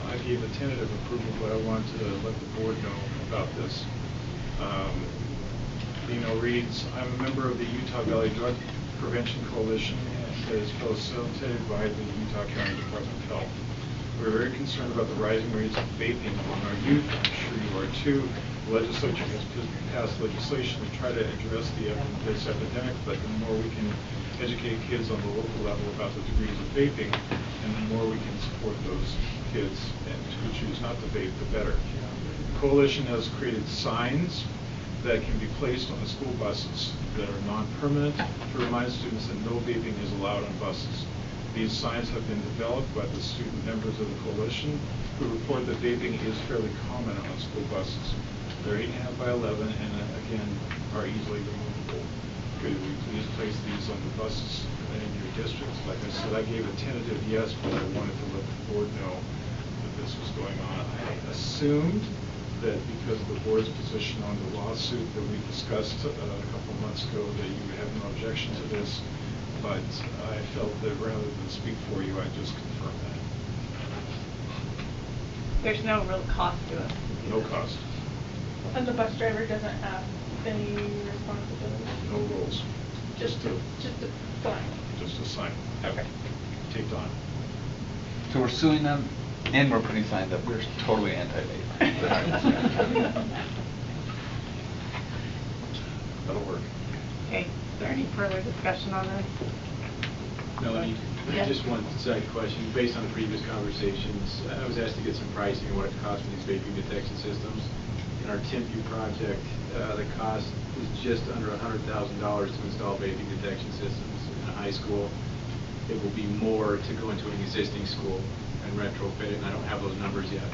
I gave a tentative approval, but I wanted to let the board know about this. The email reads, I'm a member of the Utah Valley Drug Prevention Coalition and is facilitated by the Utah County Department of Health. We're very concerned about the rising rates of vaping among our youth. I'm sure you are too. The legislature has passed legislation to try to address this epidemic, but the more we can educate kids on the local level about the degrees of vaping, and the more we can support those kids and who choose not to vape, the better. The coalition has created signs that can be placed on the school buses that are non-permanent to remind students that no vaping is allowed on buses. These signs have been developed by the student members of the coalition who report that vaping is fairly common on school buses. They're 8.5 by 11 and again are easily removable. Could we please place these on the buses in your districts? Like I said, I gave a tentative yes, but I wanted to let the board know that this was going on. I assumed that because of the board's position on the lawsuit that we discussed a couple of months ago that you would have no objection to this, but I felt that rather than speak for you, I'd just confirm that. There's no real cost to us. No cost. And the bus driver doesn't have any responsibility? No rules. Just a sign. Just a sign. Okay. Taped on. So we're suing them and we're putting signs up. We're totally anti-vape. That'll work. Okay, is there any further discussion on this? Melanie, Yes. just one side question. Based on the previous conversations, I was asked to get some pricing on what it costs for these vaping detection systems. In our Timpview project, the cost is just under $100,000 to install vaping detection systems in a high school. It will be more to go into an existing school and retrofit it, and I don't have those numbers yet.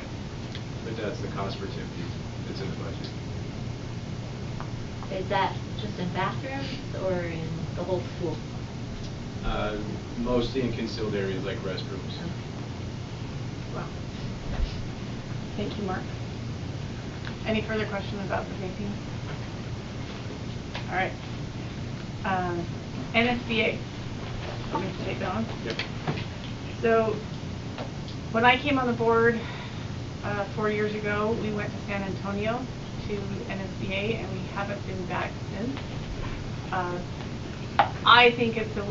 But that's the cost for Timpview. It's in the budget. Is that just in bathrooms or in the whole school? Mostly in concealed areas like restrooms. Wow. Thank you, Mark. Any further questions about the vaping? All right. NSBA. Want me to take that on? Yep. So When I came on the board 4 years ago, we went to San Antonio to NSBA, and we haven't been back since. I think it's a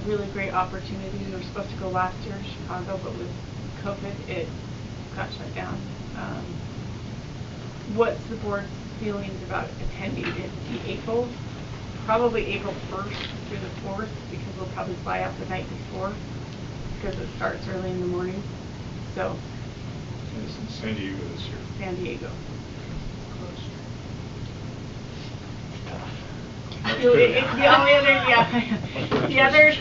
really great opportunity. We were supposed to go last year to Chicago, but with COVID, it got shut down. What's the board's feelings about attending? It'd be April, probably April 1st through the 4th, because we'll probably fly out the night before, because it starts early in the morning. So. And it's in San Diego this year. San Diego. Much The only better.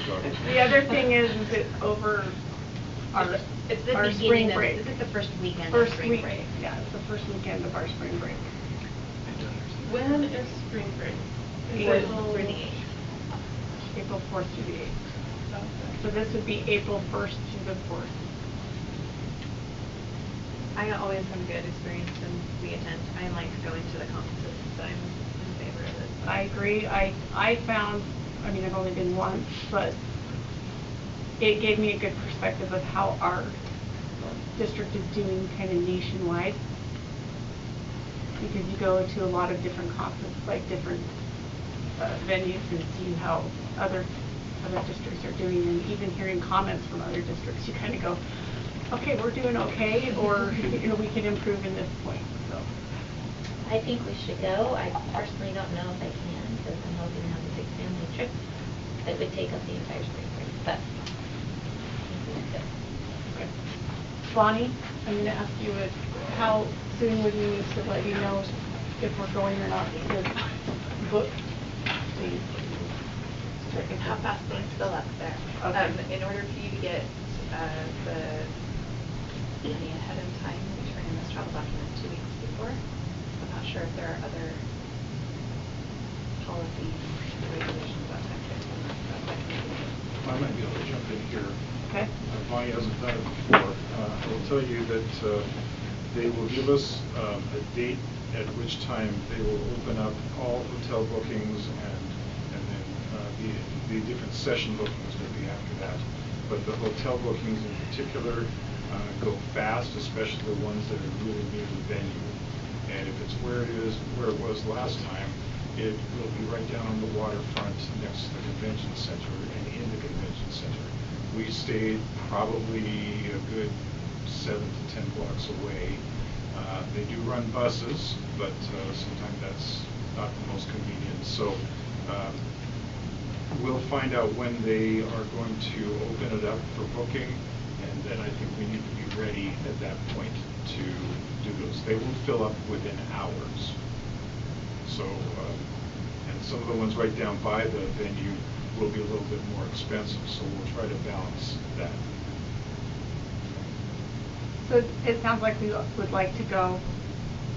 the other thing is it over our It's the our beginning spring of, break. is it the first weekend First of spring week, break? yeah, it's the first weekend of our spring break. When is spring break? Is April it- through the 8th. April 4th through the 8th. So this would be April 1st to the 4th. I always have a good experience when we attend. I like going to the conferences, so I'm in favor of it. I agree. I found, I mean, I've only been once, but it gave me a good perspective of how our district is doing kind of nationwide. Because you go to a lot of different conferences, like different venues, and see how other districts are doing, and even hearing comments from other districts, you kind of go, okay, we're doing okay, or we can improve in this point. So I think we should go. I personally don't know if I can, because I'm hoping to have a big family trip that would take up the entire spring break, but I think we should go. okay. Bonnie, I'm going to ask you how soon would we need to let you know if we're going or not to book, please? How fast things fill up there. Okay. In order for you to get the money ahead of time, we turn in this travel document 2 weeks before. I'm not sure if there are other policies or regulations about time frame. I might be able to jump in here. Okay. Bonnie hasn't done it before. I will tell you that they will give us a date at which time they will open up all hotel bookings, and then the different session bookings will be after that. But the hotel bookings in particular go fast, especially the ones that are really near the venue. And if it's where it was last time, it will be right down on the waterfront next to the convention center and in the convention center. We stayed probably a good 7 to 10 blocks away. They do run buses, but sometimes that's not the most convenient. So we'll find out when they are going to open it up for booking, and then I think we need to be ready at that point to do those. They will fill up within hours. So, and some of the ones right down by the venue will be a little bit more expensive, so we'll try to balance that. So it sounds like we would like to go,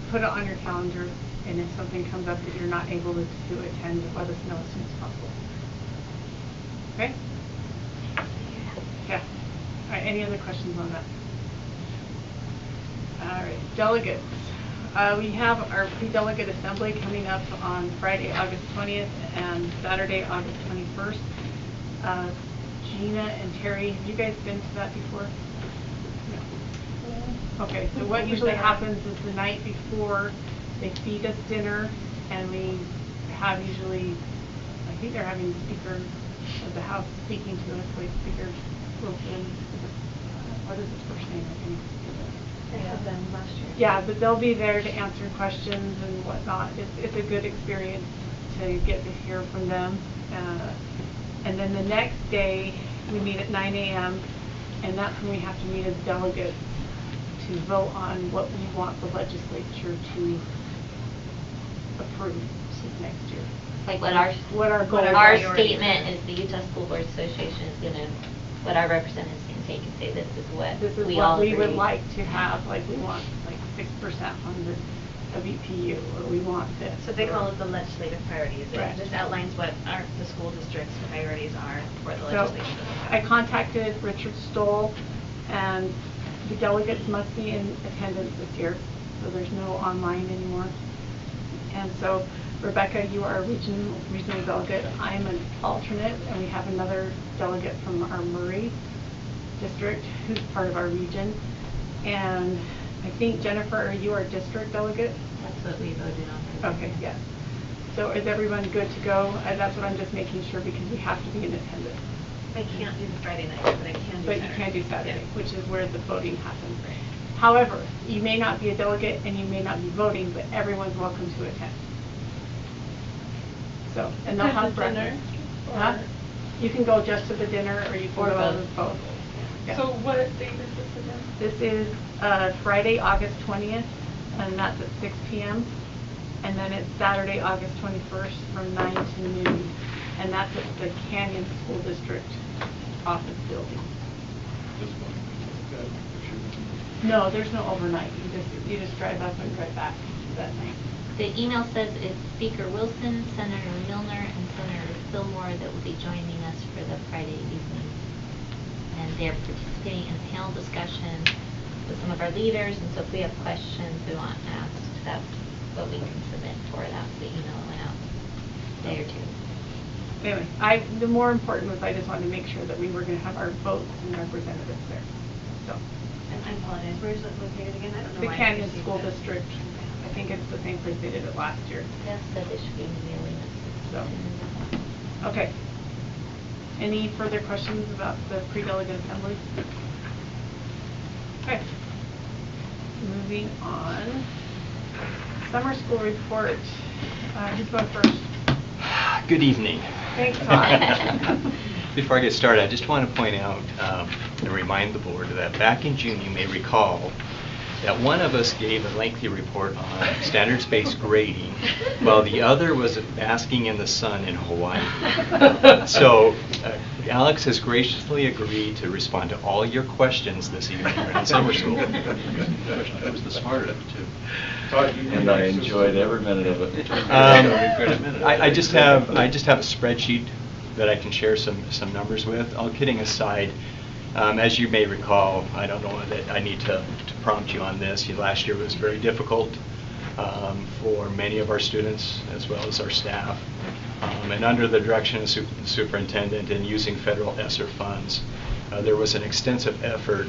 put it on your calendar, and if something comes up that you're not able to attend, let us know as soon as possible. Okay? Yeah. All right, any other questions on that? All right, delegates. We have our pre-delegate assembly coming up on Friday, August 20th and Saturday, August 21st. Gina and Terry, have you guys been to that before? No. Okay, so what usually happens is the night before they feed us dinner, and we have usually, I think they're having Speaker of the House speaking to us, like Speaker Wilson. What is his first name? I think. They had them last year. Yeah, but they'll be there to answer questions and whatnot. It's a good experience to get to hear from them. And then the next day, we meet at 9 a.m., and that's when we have to meet as delegates to vote on what we want the legislature to approve next year. Like what our goals our are. statement is, the Utah School Board Association is going to, what our representatives can take and say, this is what we all agree. Would like to have, like we want like 6% on the WPU, or we want this. So they call it the legislative priorities. It Right. just outlines what the school district's priorities are for the So legislation. I contacted Richard Stoll, and the delegates must be in attendance this year, so there's no online anymore. And so Rebecca, you are a regional delegate. I'm an alternate, and we have another delegate from our Murray district, who's part of our region. And I think, Jennifer, are you our district delegate? That's what we voted on. Okay, yes. So is everyone good to go? That's what I'm just making sure, because we have to be in attendance. I can't do the Friday night, but I can do But Saturday. you can do Saturday, Yeah. which is where the voting happens. However, you may not be a delegate and you may not be voting, but everyone's welcome to attend. So, and they'll At have the dinner, breakfast. or- Huh? You can go just to the dinner, or you can Or go both. to both. Yeah. So what date is this again? This is Friday, August 20th, and that's at 6 p.m. And then it's Saturday, August 21st from 9 to noon, and that's at the Canyon School District office building. No, there's no overnight. You just drive up and drive back that night. The email says it's Speaker Wilson, Senator Milner, and Senator Fillmore that will be joining us for the Friday evening. And they're participating in a panel discussion with some of our leaders, and so if we have questions we want asked, that's what we can submit for. That's the email that went out a day or two. Anyway, the more important was I just wanted to make sure that we were going to have our votes and representatives there. So, And I apologize, where is it located again? I don't know the why I Canyon received School that. District, I think it's the same place they did it last year. Jeff said they should be mailing us. So, okay. Any further questions about the pre-delegate assembly? Okay. Moving on. Summer school report. Who's going first? Good evening. Thanks, Todd. Before I get started, I just want to point out and remind the board that back in June, you may recall that one of us gave a lengthy report on standards-based grading, while the other was basking in the sun in Hawaii. So Alex has graciously agreed to respond to all your questions this evening around summer school. I was the smarter of the two. Todd, And I enjoyed every minute of it. I just have a spreadsheet that I can share some numbers with. All kidding aside, as you may recall, I don't know that I need to prompt you on this. Last year was very difficult for many of our students as well as our staff. And under the direction of the superintendent and using federal ESSER funds, there was an extensive effort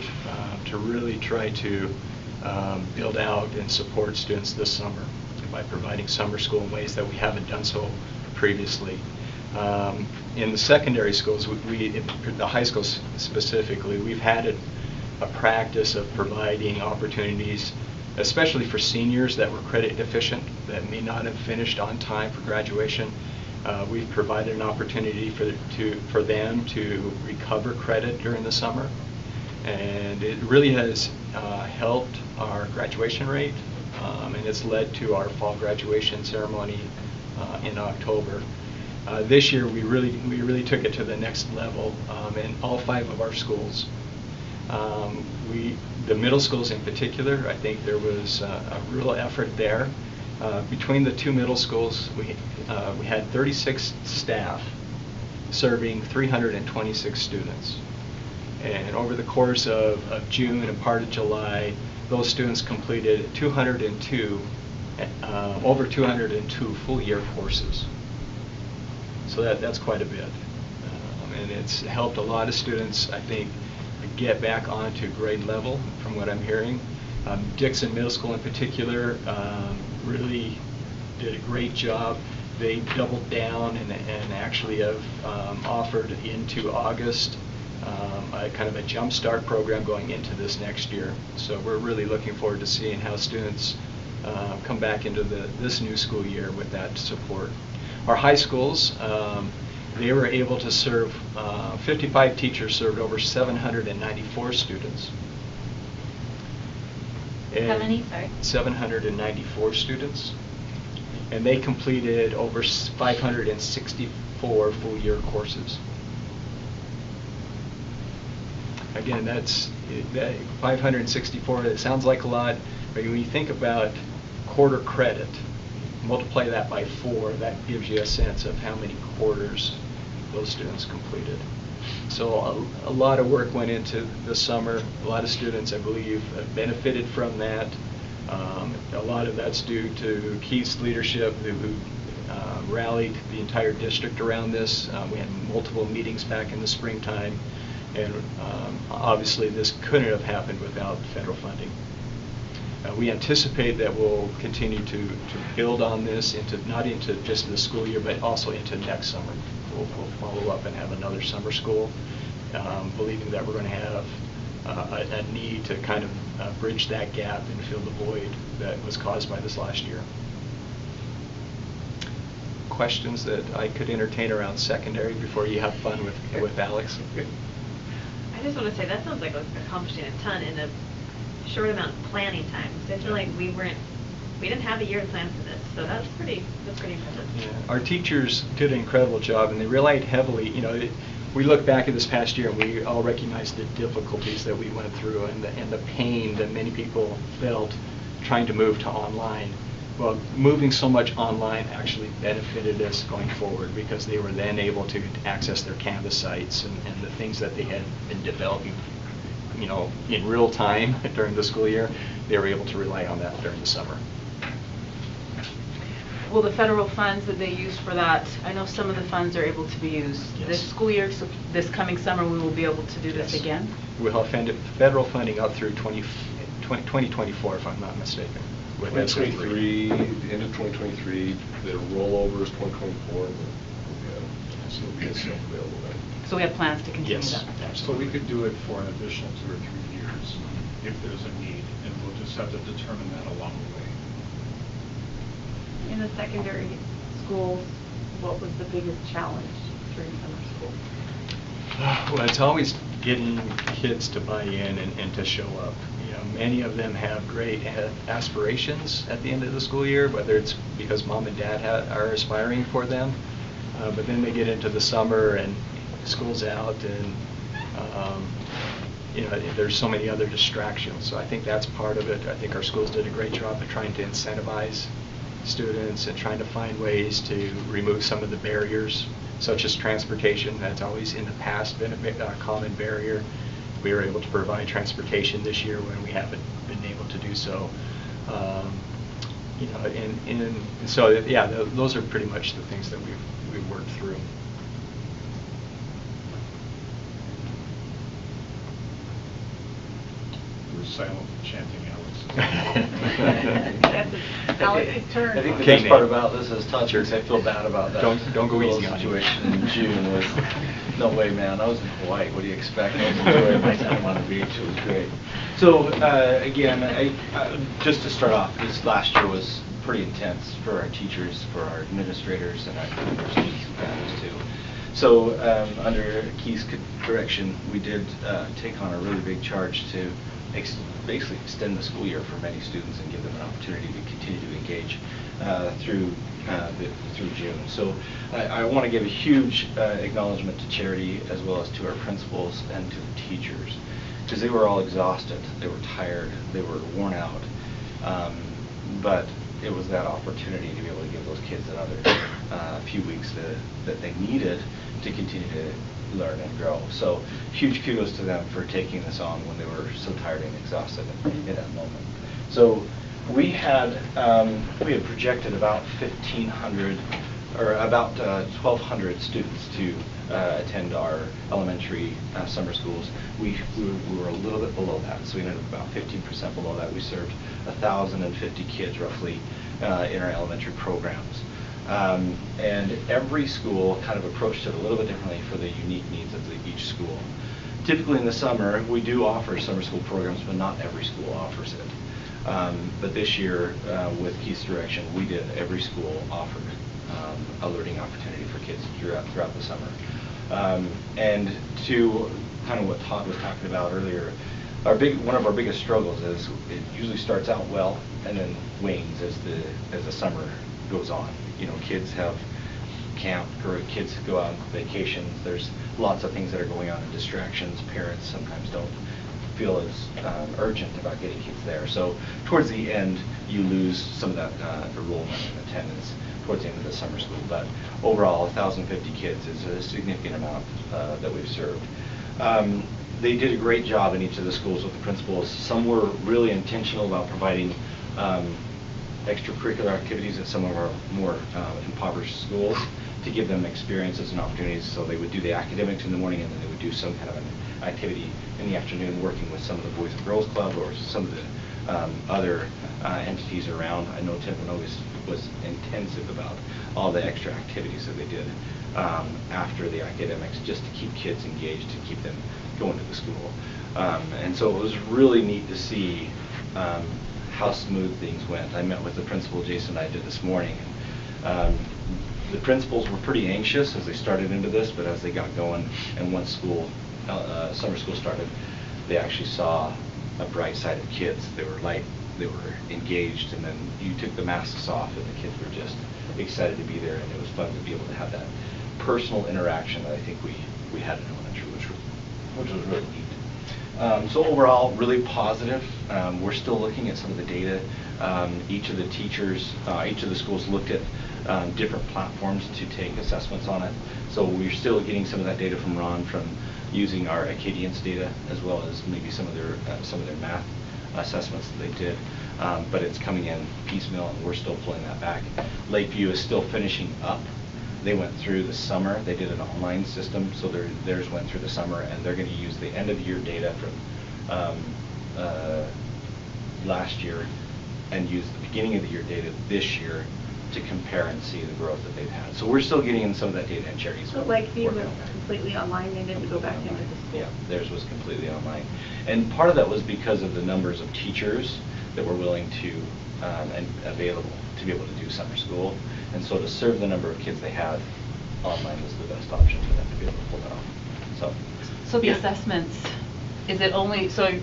to really try to build out and support students this summer by providing summer school in ways that we haven't done so previously. In the secondary schools, the high schools specifically, we've had a practice of providing opportunities, especially for seniors that were credit deficient, that may not have finished on time for graduation. We've provided an opportunity for them to recover credit during the summer, and it really has helped our graduation rate, and it's led to our fall graduation ceremony in October. This year we really took it to the next level in all 5 of our schools. The middle schools in particular, I think there was a real effort there. Between the 2 middle schools, we had 36 staff serving 326 students. And over the course of June and part of July, those students completed over 202 full year courses. So that's quite a bit. And it's helped a lot of students, I think, get back onto grade level from what I'm hearing. Dixon Middle School in particular really did a great job. They doubled down and actually have offered into August a kind of a jump start program going into this next year. So we're really looking forward to seeing how students come back into this new school year with that support. Our high schools, they were able to serve, 55 teachers served over 794 students. How many, sorry? 794 students. And they completed over 564 full year courses. Again, that's 564, it sounds like a lot, but when you think about quarter credit, multiply that by 4, that gives you a sense of how many quarters those students completed. So a lot of work went into the summer. A lot of students, I believe, benefited from that. A lot of that's due to Keith's leadership, who rallied the entire district around this. We had multiple meetings back in the springtime And obviously, this couldn't have happened without federal funding. We anticipate that we'll continue to build on this not into just the school year, but also into next summer. We'll follow up and have another summer school, believing that we're going to have a need to kind of bridge that gap and fill the void that was caused by this last year. Questions that I could entertain around secondary before you have fun with Alex? I just want to say, that sounds like accomplishing a ton in a short amount of planning time. So I feel like we didn't have a year to plan for this, so that's pretty impressive. Yeah. Our teachers did an incredible job, and they relied heavily. We look back at this past year, and we all recognize the difficulties that we went through and the pain that many people felt trying to move to online. Well, moving so much online actually benefited us going forward, because they were then able to access their Canvas sites and the things that they had been developing, in real time during the school year. They were able to rely on that during the summer. Will the federal funds that they used for that, I know some of the funds are able to be used this school year, so this coming summer we will be able to do this again? We'll have federal funding up through 2024, if I'm not mistaken. 2023, the end of 2023, the rollover is 2024, so it'll be available then. So we have plans to continue that? So we could do it for an additional 2 or 3 years if there's a need, and we'll just have to determine that along the way. In the secondary schools, what was the biggest challenge during summer school? Well, it's always getting kids to buy in and to show up. Many of them have great aspirations at the end of the school year, whether it's because mom and dad are aspiring for them, but then they get into the summer and school's out, and there's so many other distractions. So I think that's part of it. I think our schools did a great job of trying to incentivize students and trying to find ways to remove some of the barriers, such as transportation. That's always in the past been a common barrier. We were able to provide transportation this year when we haven't been able to do so. Those are pretty much the things that we've worked through. We're silent chanting Alex's turn. I think the best part about this is touching, because I feel bad about that. Don't go easy on situation in June was, no way, man. I was in Hawaii. What do you expect? I was enjoying my time on the beach. It was great. So again, just to start off, this last year was pretty intense for our teachers, for our administrators, and our students and families too. So under Keith's direction, we did take on a really big charge to basically extend the school year for many students and give them an opportunity to continue to engage through June. So I want to give a huge acknowledgement to Charity, as well as to our principals and to the teachers, because they were all exhausted, they were tired, they were worn out, but it was that opportunity to be able to give those kids another few weeks that they needed to continue to learn and grow. So huge kudos to them for taking this on when they were so tired and exhausted in that moment. So we had projected about 1,500 or about 1,200 students to attend our elementary summer schools. We were a little bit below that, so we ended up about 15% below that. We served 1,050 kids roughly in our elementary programs. And every school kind of approached it a little bit differently for the unique needs of each school. Typically in the summer, we do offer summer school programs, but not every school offers it. But this year, with Keith's direction, we did. Every school offered a learning opportunity for kids throughout the summer. And to kind of what Todd was talking about earlier, one of our biggest struggles is it usually starts out well and then wanes as the summer goes on. Kids have camp, or kids go on vacations. There's lots of things that are going on and distractions. Parents sometimes don't feel as urgent about getting kids there. So towards the end, you lose some of that enrollment and attendance towards the end of the summer school. But overall, 1,050 kids is a significant amount that we've served. They did a great job in each of the schools with the principals. Some were really intentional about providing extracurricular activities at some of our more impoverished schools to give them experiences and opportunities. So they would do the academics in the morning, and then they would do some kind of an activity in the afternoon, working with some of the Boys and Girls Club or some of the other entities around. I know Timpanogos was intensive about all the extra activities that they did after the academics, just to keep kids engaged, to keep them going to the school. And so it was really neat to see how smooth things went. I met with the principal, Jason and I did this morning. The principals were pretty anxious as they started into this, but as they got going and once school, summer school started, they actually saw a bright side of kids. They were light, they were engaged, and then you took the masks off and the kids were just excited to be there, and it was fun to be able to have that personal interaction that I think we had in elementary, which was really neat. So overall, really positive. We're still looking at some of the data. Each of the teachers, each of the schools looked at different platforms to take assessments on it. So we're still getting some of that data from Ron from using our Acadians data, as well as maybe some of their math assessments that they did. But it's coming in piecemeal, and we're still pulling that back. Lakeview is still finishing up. They went through the summer. They did an online system, so theirs went through the summer, and they're going to use the end of the year data from last year and use the beginning of the year data this year to compare and see the growth that they've had. So we're still getting in some of that data, and Charity's So Lakeview was working on that. completely online, they didn't go back into the school? Yeah, theirs was completely online. And part of that was because of the numbers of teachers that were willing to and available to be able to do summer school. And so to serve the number of kids they had, online was the best option for them to be able to pull that off. So the yeah. assessments, is it only, so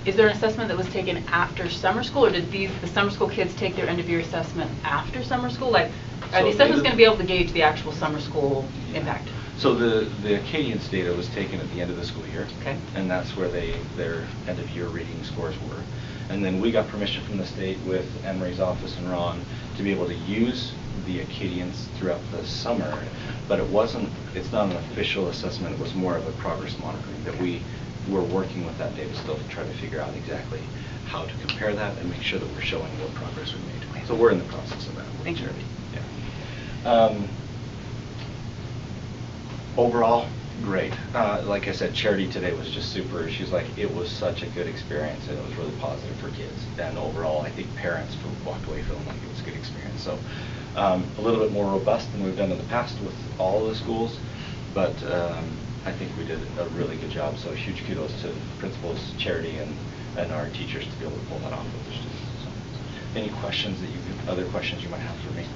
is there an assessment that was taken after summer school, or did the summer school kids take their end of year assessment after summer school? Like, are So the assessments going to be able to gauge the actual summer school impact? So the Acadians data was taken at the end of the school year. Okay. And that's where their end of year reading scores were. And then we got permission from the state with Anne-Marie's office and Ron to be able to use the Acadians throughout the summer, but it's not an official assessment. It was more of a progress monitoring that we were working with that data still to try to figure out exactly how to compare that and make sure that we're showing what progress we made. So we're in the process of that. Thank you. Yeah. Overall, great. Like I said, Charity today was just super. She's like, it was such a good experience, and it was really positive for kids. And overall, I think parents walked away feeling like it was a good experience. So a little bit more robust than we've done in the past with all of the schools, but I think we did a really good job. So huge kudos to principals, Charity, and our teachers to be able to pull that off with their students. So, any questions other questions you might have for me?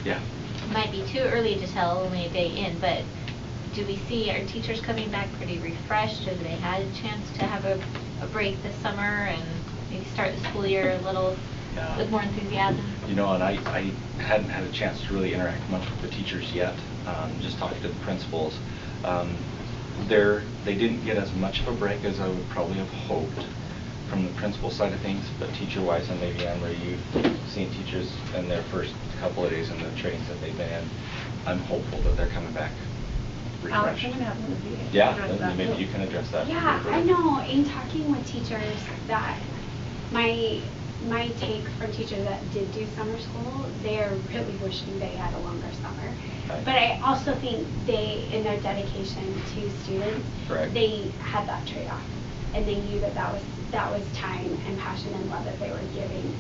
Yeah. It might be too early to tell, only a day in, but do we see our teachers coming back pretty refreshed? Have they had a chance to have a break this summer and maybe start the school year a little with more enthusiasm? You know, and I hadn't had a chance to really interact much with the teachers yet. Just talking to the principals. They didn't get as much of a break as I would probably have hoped from the principal side of things, but teacher-wise, and maybe Anne-Marie, you've seen teachers in their first couple of days in the trainings that they've been in. I'm hopeful that they're coming back Alex, refreshed. I'm going to have one of you address Yeah, that maybe too. you can address that. Yeah, I know, in talking with teachers, that my take from teachers that did do summer school, they're really wishing they had a longer summer. Right. But I also think they, in their dedication to students, Correct. they had that trade-off. And they knew that that was time and passion and love that they were giving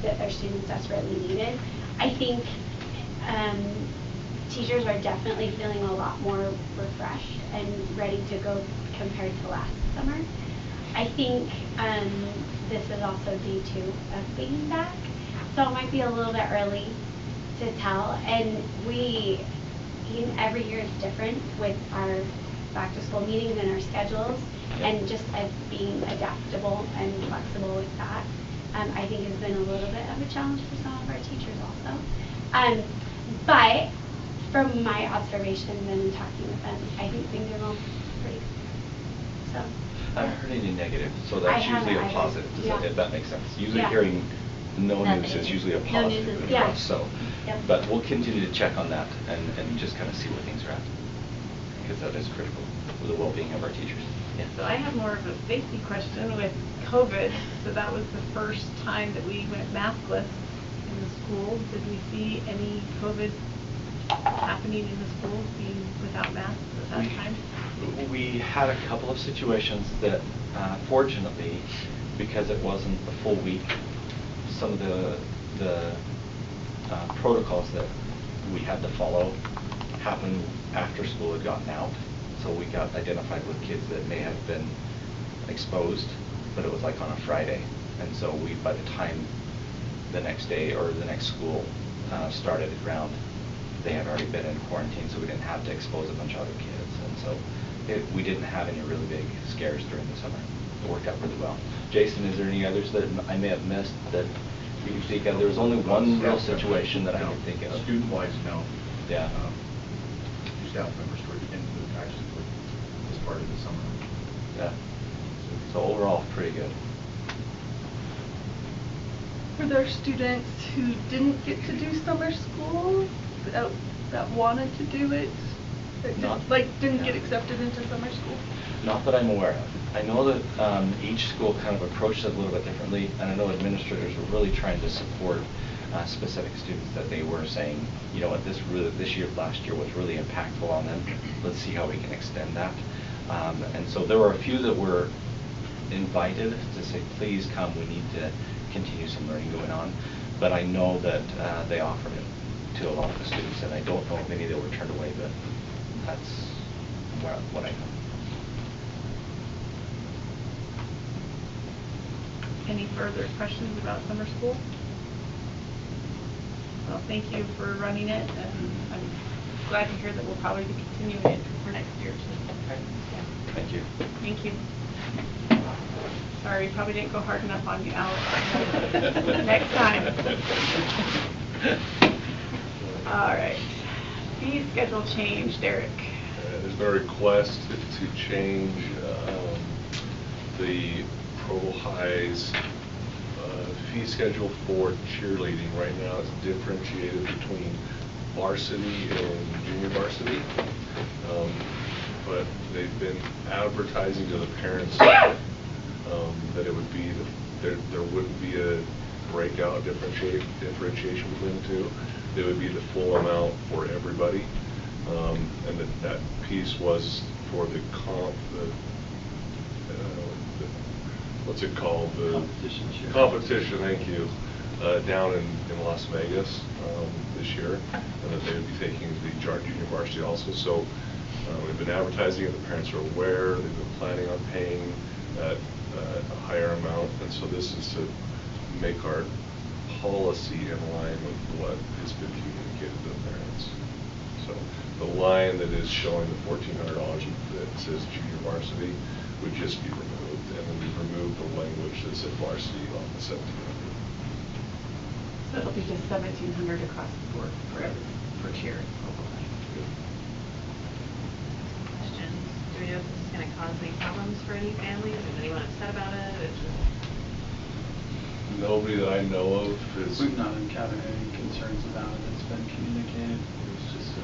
that their students desperately needed. I think teachers are definitely feeling a lot more refreshed and ready to go compared to last summer. I think this is also due to us being back, so it might be a little bit early to tell. And every year is different with our back to school meetings and our schedules, and just as being adaptable and flexible with that, I think has been a little bit of a challenge for some of our teachers also. But from my observations and talking with them, I think things are going pretty good. So. I haven't heard any negative, so that's usually a positive. If that makes sense. Usually hearing no news is usually a positive for us. So, but we'll continue to check on that and just kind of see where things are at, because that is critical for the well-being of our teachers. Yeah, so I have more of a safety question with COVID. So that was the first time that we went maskless in the school. Did we see any COVID happening in the schools being without masks at that time? We had a couple of situations that, fortunately, because it wasn't the full week, some of the protocols that we had to follow happened after school had gotten out. So we got identified with kids that may have been exposed, but it was like on a Friday. And so by the time the next day or the next school started at ground, they had already been in quarantine, so we didn't have to expose a bunch of other kids. And so we didn't have any really big scares during the summer. It worked out really well. Jason, is there any others that I may have missed that you can think of? There was only one real situation that I can think of. Student-wise, no. Yeah. Staff members were actually as part of the summer. Yeah. So overall, pretty good. Were there students who didn't get to do summer school that wanted to do it? That didn't get accepted into summer school? Not that I'm aware of. I know that each school kind of approached it a little bit differently, and I know administrators were really trying to support specific students that they were saying, you know what, last year was really impactful on them. Let's see how we can extend that. And so there were a few that were invited to say, please come, we need to continue some learning going on. But I know that they offered it to a lot of the students, and I don't know if many that were turned away, but that's what I know. Any further questions about summer school? Well, thank you for running it, and I'm glad to hear that we'll probably be continuing it for next year too. Okay. Yeah. Thank you. Thank you. Sorry, probably didn't go hard enough on you, Alex. Next time. All right. Fee schedule change, Derek. There's been a request to change the Provo High's fee schedule for cheerleading. Right now it's differentiated between varsity and junior varsity. But they've been advertising to the parents that it would be, there wouldn't be a breakout differentiation between the two. It would be the full amount for everybody. And that piece was for the what's it called? The competition, thank you, down in Las Vegas this year, and that they would be taking the junior varsity also. So we've been advertising it, the parents are aware, they've been planning on paying at a higher amount, and so this is to make our policy in line with what has been communicated to the parents. So the line that is showing the $1,400 that says junior varsity would just be removed, and then we've removed the language that said varsity on the $1,700. So it'll be just $1,700 across the board for cheer. Questions? Do we know if this is going to cause any problems for any families? Is anyone upset about it? Nobody that I know of is. We've not encountered any concerns about it. It's been communicated. It was just it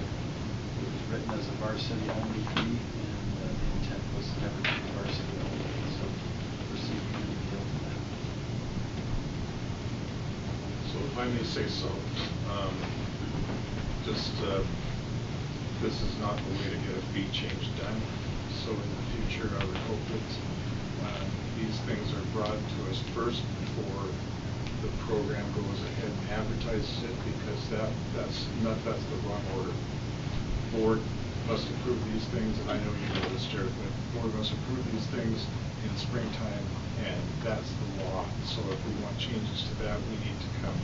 was written as a varsity only fee, and the intent was never to be varsity only. So we're seeking any appeal to that. So if I may say so, this is not the way to get a fee change done. So in the future, I would hope that these things are brought to us first before the program goes ahead and advertises it, because that's the wrong order. Board must approve these things, and I know you know this, Jared, but board must approve these things in springtime, and that's the law. So if we want changes to that, we need to come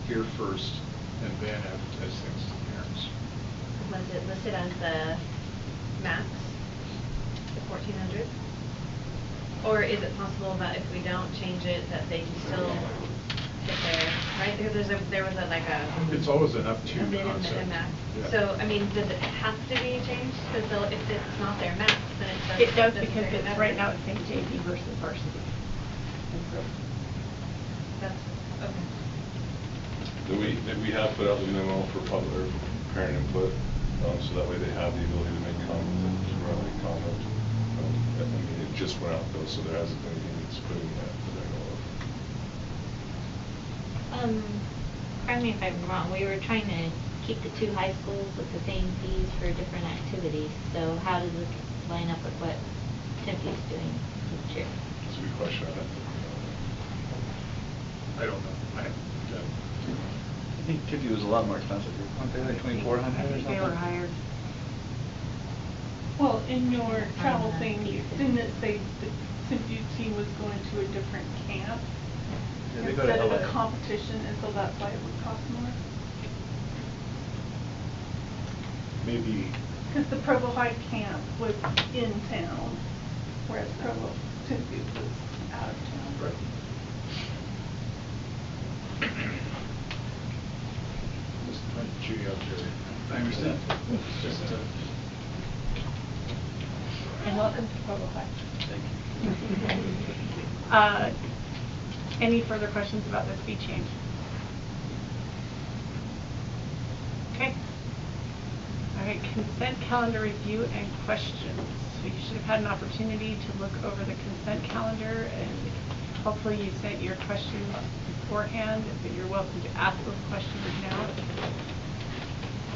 here first and then advertise things to the parents. Was it listed as the max, the 1,400? Or is it possible that if we don't change it, that they can still get there, right? Because there was It's always an up to a minimum concept. and max. Yeah. So, I mean, does it have to be changed? Because if it's not their max, then It does, because it's right now it's saying JV versus varsity. That's, okay. We have put out the memo for public parent input, so that way they have the ability to make comments and to run any comment. I mean, it just went out though, so there hasn't been anything that's put in that I know of. Correct me if I'm wrong, we were trying to keep the two high schools with the same fees for different activities. So how does this line up with what Tempe's doing each year? That's a good question. I don't know. I think Tiffy was a lot more expensive. Weren't they like 2,400 or I something? think they were higher. Well, in your travel thing, didn't it say the Cynthia team was going to a different camp Yeah, they go to instead of a LA. competition, and so that's why it would cost more? Maybe. Because the Provo High camp was in town, whereas Provo Cynthia was out of town. Right. Just trying to chew you up here. I understand. It's just, And welcome to Provo High. thank you. Any further questions about this fee change? Okay. All right, consent calendar review and questions. So you should have had an opportunity to look over the consent calendar, and hopefully you sent your questions beforehand, but you're welcome to ask those questions now.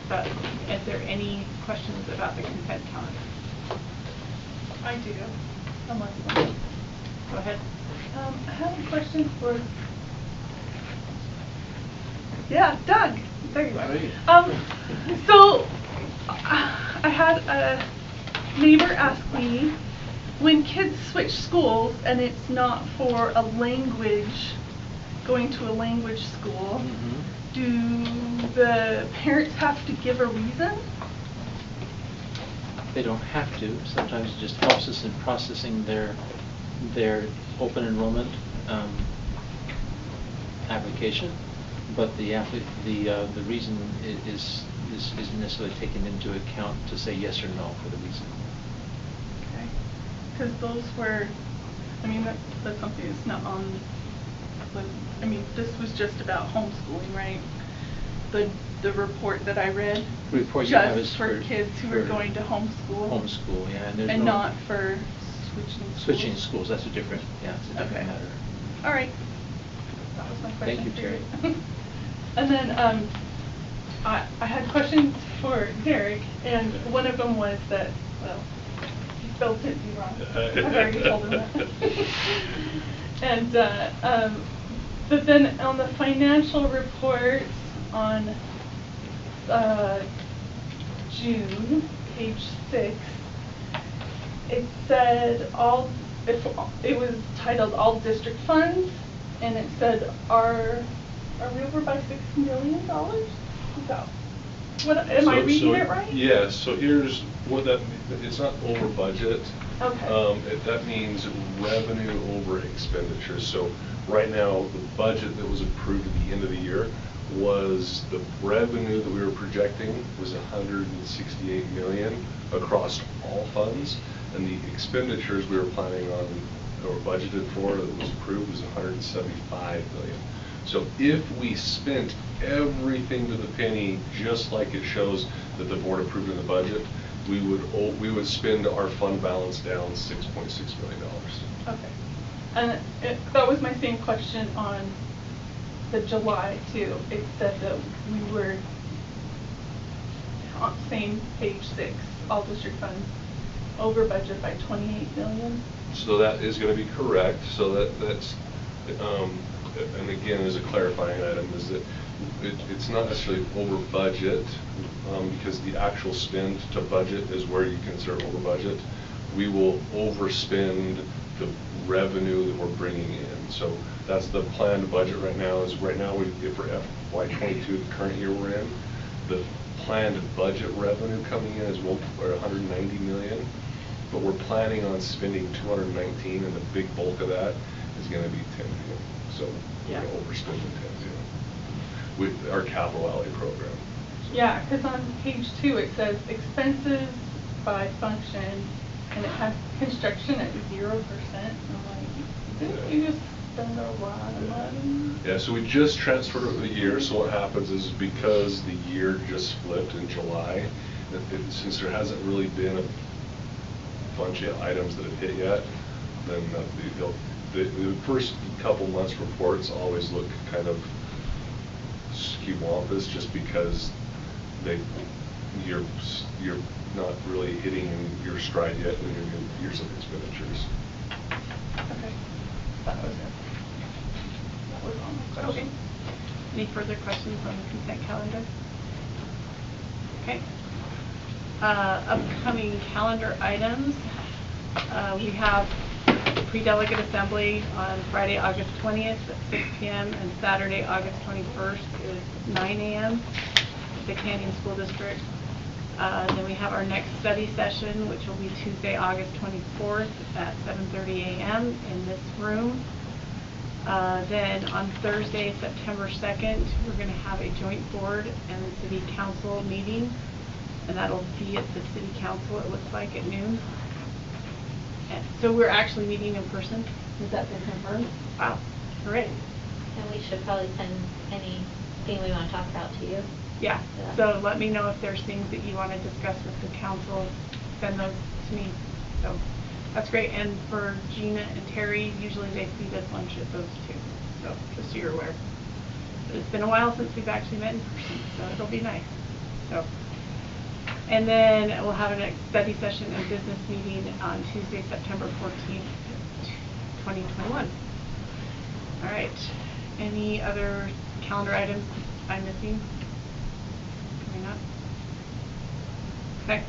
But is there any questions about the consent calendar? I do, unless Go ahead. I have a question for, yeah, Doug. There you are. So I had a neighbor ask me, when kids switch schools and it's not for a language, going to a language school, do the parents have to give a reason? They don't have to. Sometimes it just helps us in processing their open enrollment application, but the reason isn't necessarily taken into account to say yes or no for the reason. Okay. Because those were, I mean, that's something that's not on. I mean, this was just about homeschooling, right? The report that I read. Report you have is just for kids who are going to homeschool. Homeschool, yeah, and there's and no not for switching schools. switching schools. That's a different, it's a different matter. All right. That was my question. Thank you, Terry. And then I had questions for Derek, and one of them was that, well, he spelled it wrong. I've already told him that. And but then on the financial reports on June, page 6, it said it was titled All District Funds, and it said, are we over by $6 million? Is that, am I reading it right? Yeah, so here's what that means. It's not over budget. Okay. That means revenue over expenditure. So right now, the budget that was approved at the end of the year was the revenue that we were projecting was $168 million across all funds, and the expenditures we were planning on or budgeted for that was approved was $175 million. So if we spent everything to the penny, just like it shows that the board approved in the budget, we would spend our fund balance down $6.6 million. Okay. And that was my same question on the July too. It said that we were on same page 6, all district funds over budget by $28 million. So that is going to be correct. So that's and again, as a clarifying item, is that it's not necessarily over budget because the actual spend to budget is where you consider over budget. We will overspend the revenue that we're bringing in. So that's the planned budget right now. For FY22, the current year we're in, the planned budget revenue coming in is $190 million, but we're planning on spending $219, and the big bulk of that is going to be 10. So we're going to overspend the 10 with our capital outlay program. Yeah, because on page 2 it says expenses by function, and it has construction at 0%. I'm like, didn't we just spend a lot of money? Yeah, so we just transferred over the year. So what happens is because the year just flipped in July, since there hasn't really been a bunch of items that have hit yet, then the first couple months reports always look kind of skewampus just because you're not really hitting your stride yet in your new years of expenditures. Okay. That was it. That was all my questions. Any further questions on the consent calendar? Okay. Upcoming calendar items. We have pre-delegate assembly on Friday, August 20th at 6 p.m. and Saturday, August 21st is 9 a.m. at the Canyon School District. Then we have our next study session, which will be Tuesday, August 24th at 7:30 a.m. in this room. Then on Thursday, September 2nd, we're going to have a joint board and the city council meeting, and that'll be at the city council, it looks like, at noon. And so we're actually meeting in person. Has that been confirmed? Wow, great. And we should probably send anything we want to talk about to you. Yeah, so let me know if there's things that you want to discuss with the council, send those to me. So that's great. And for Gina and Terry, usually they feed us lunch at those two. So just so you're aware. But it's been a while since we've actually met in person, so it'll be nice. So, and then we'll have a next study session and business meeting on Tuesday, September 14th, 2021. All right. Any other calendar items I'm missing? Coming up? Okay.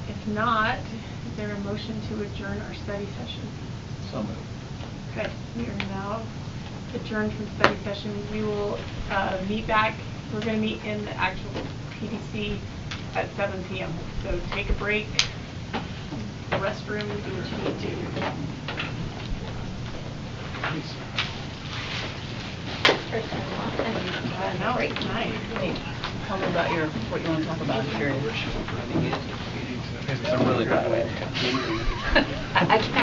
If not, is there a motion to adjourn our study session? So moved. Okay, we are now adjourned from study session. We will meet back. We're going to meet in the actual PDC at 7 p.m. So take a break, the restroom, do what you need to. No, it's nice. Tell me about what you want to talk about. I'm curious. It's a really bad way. I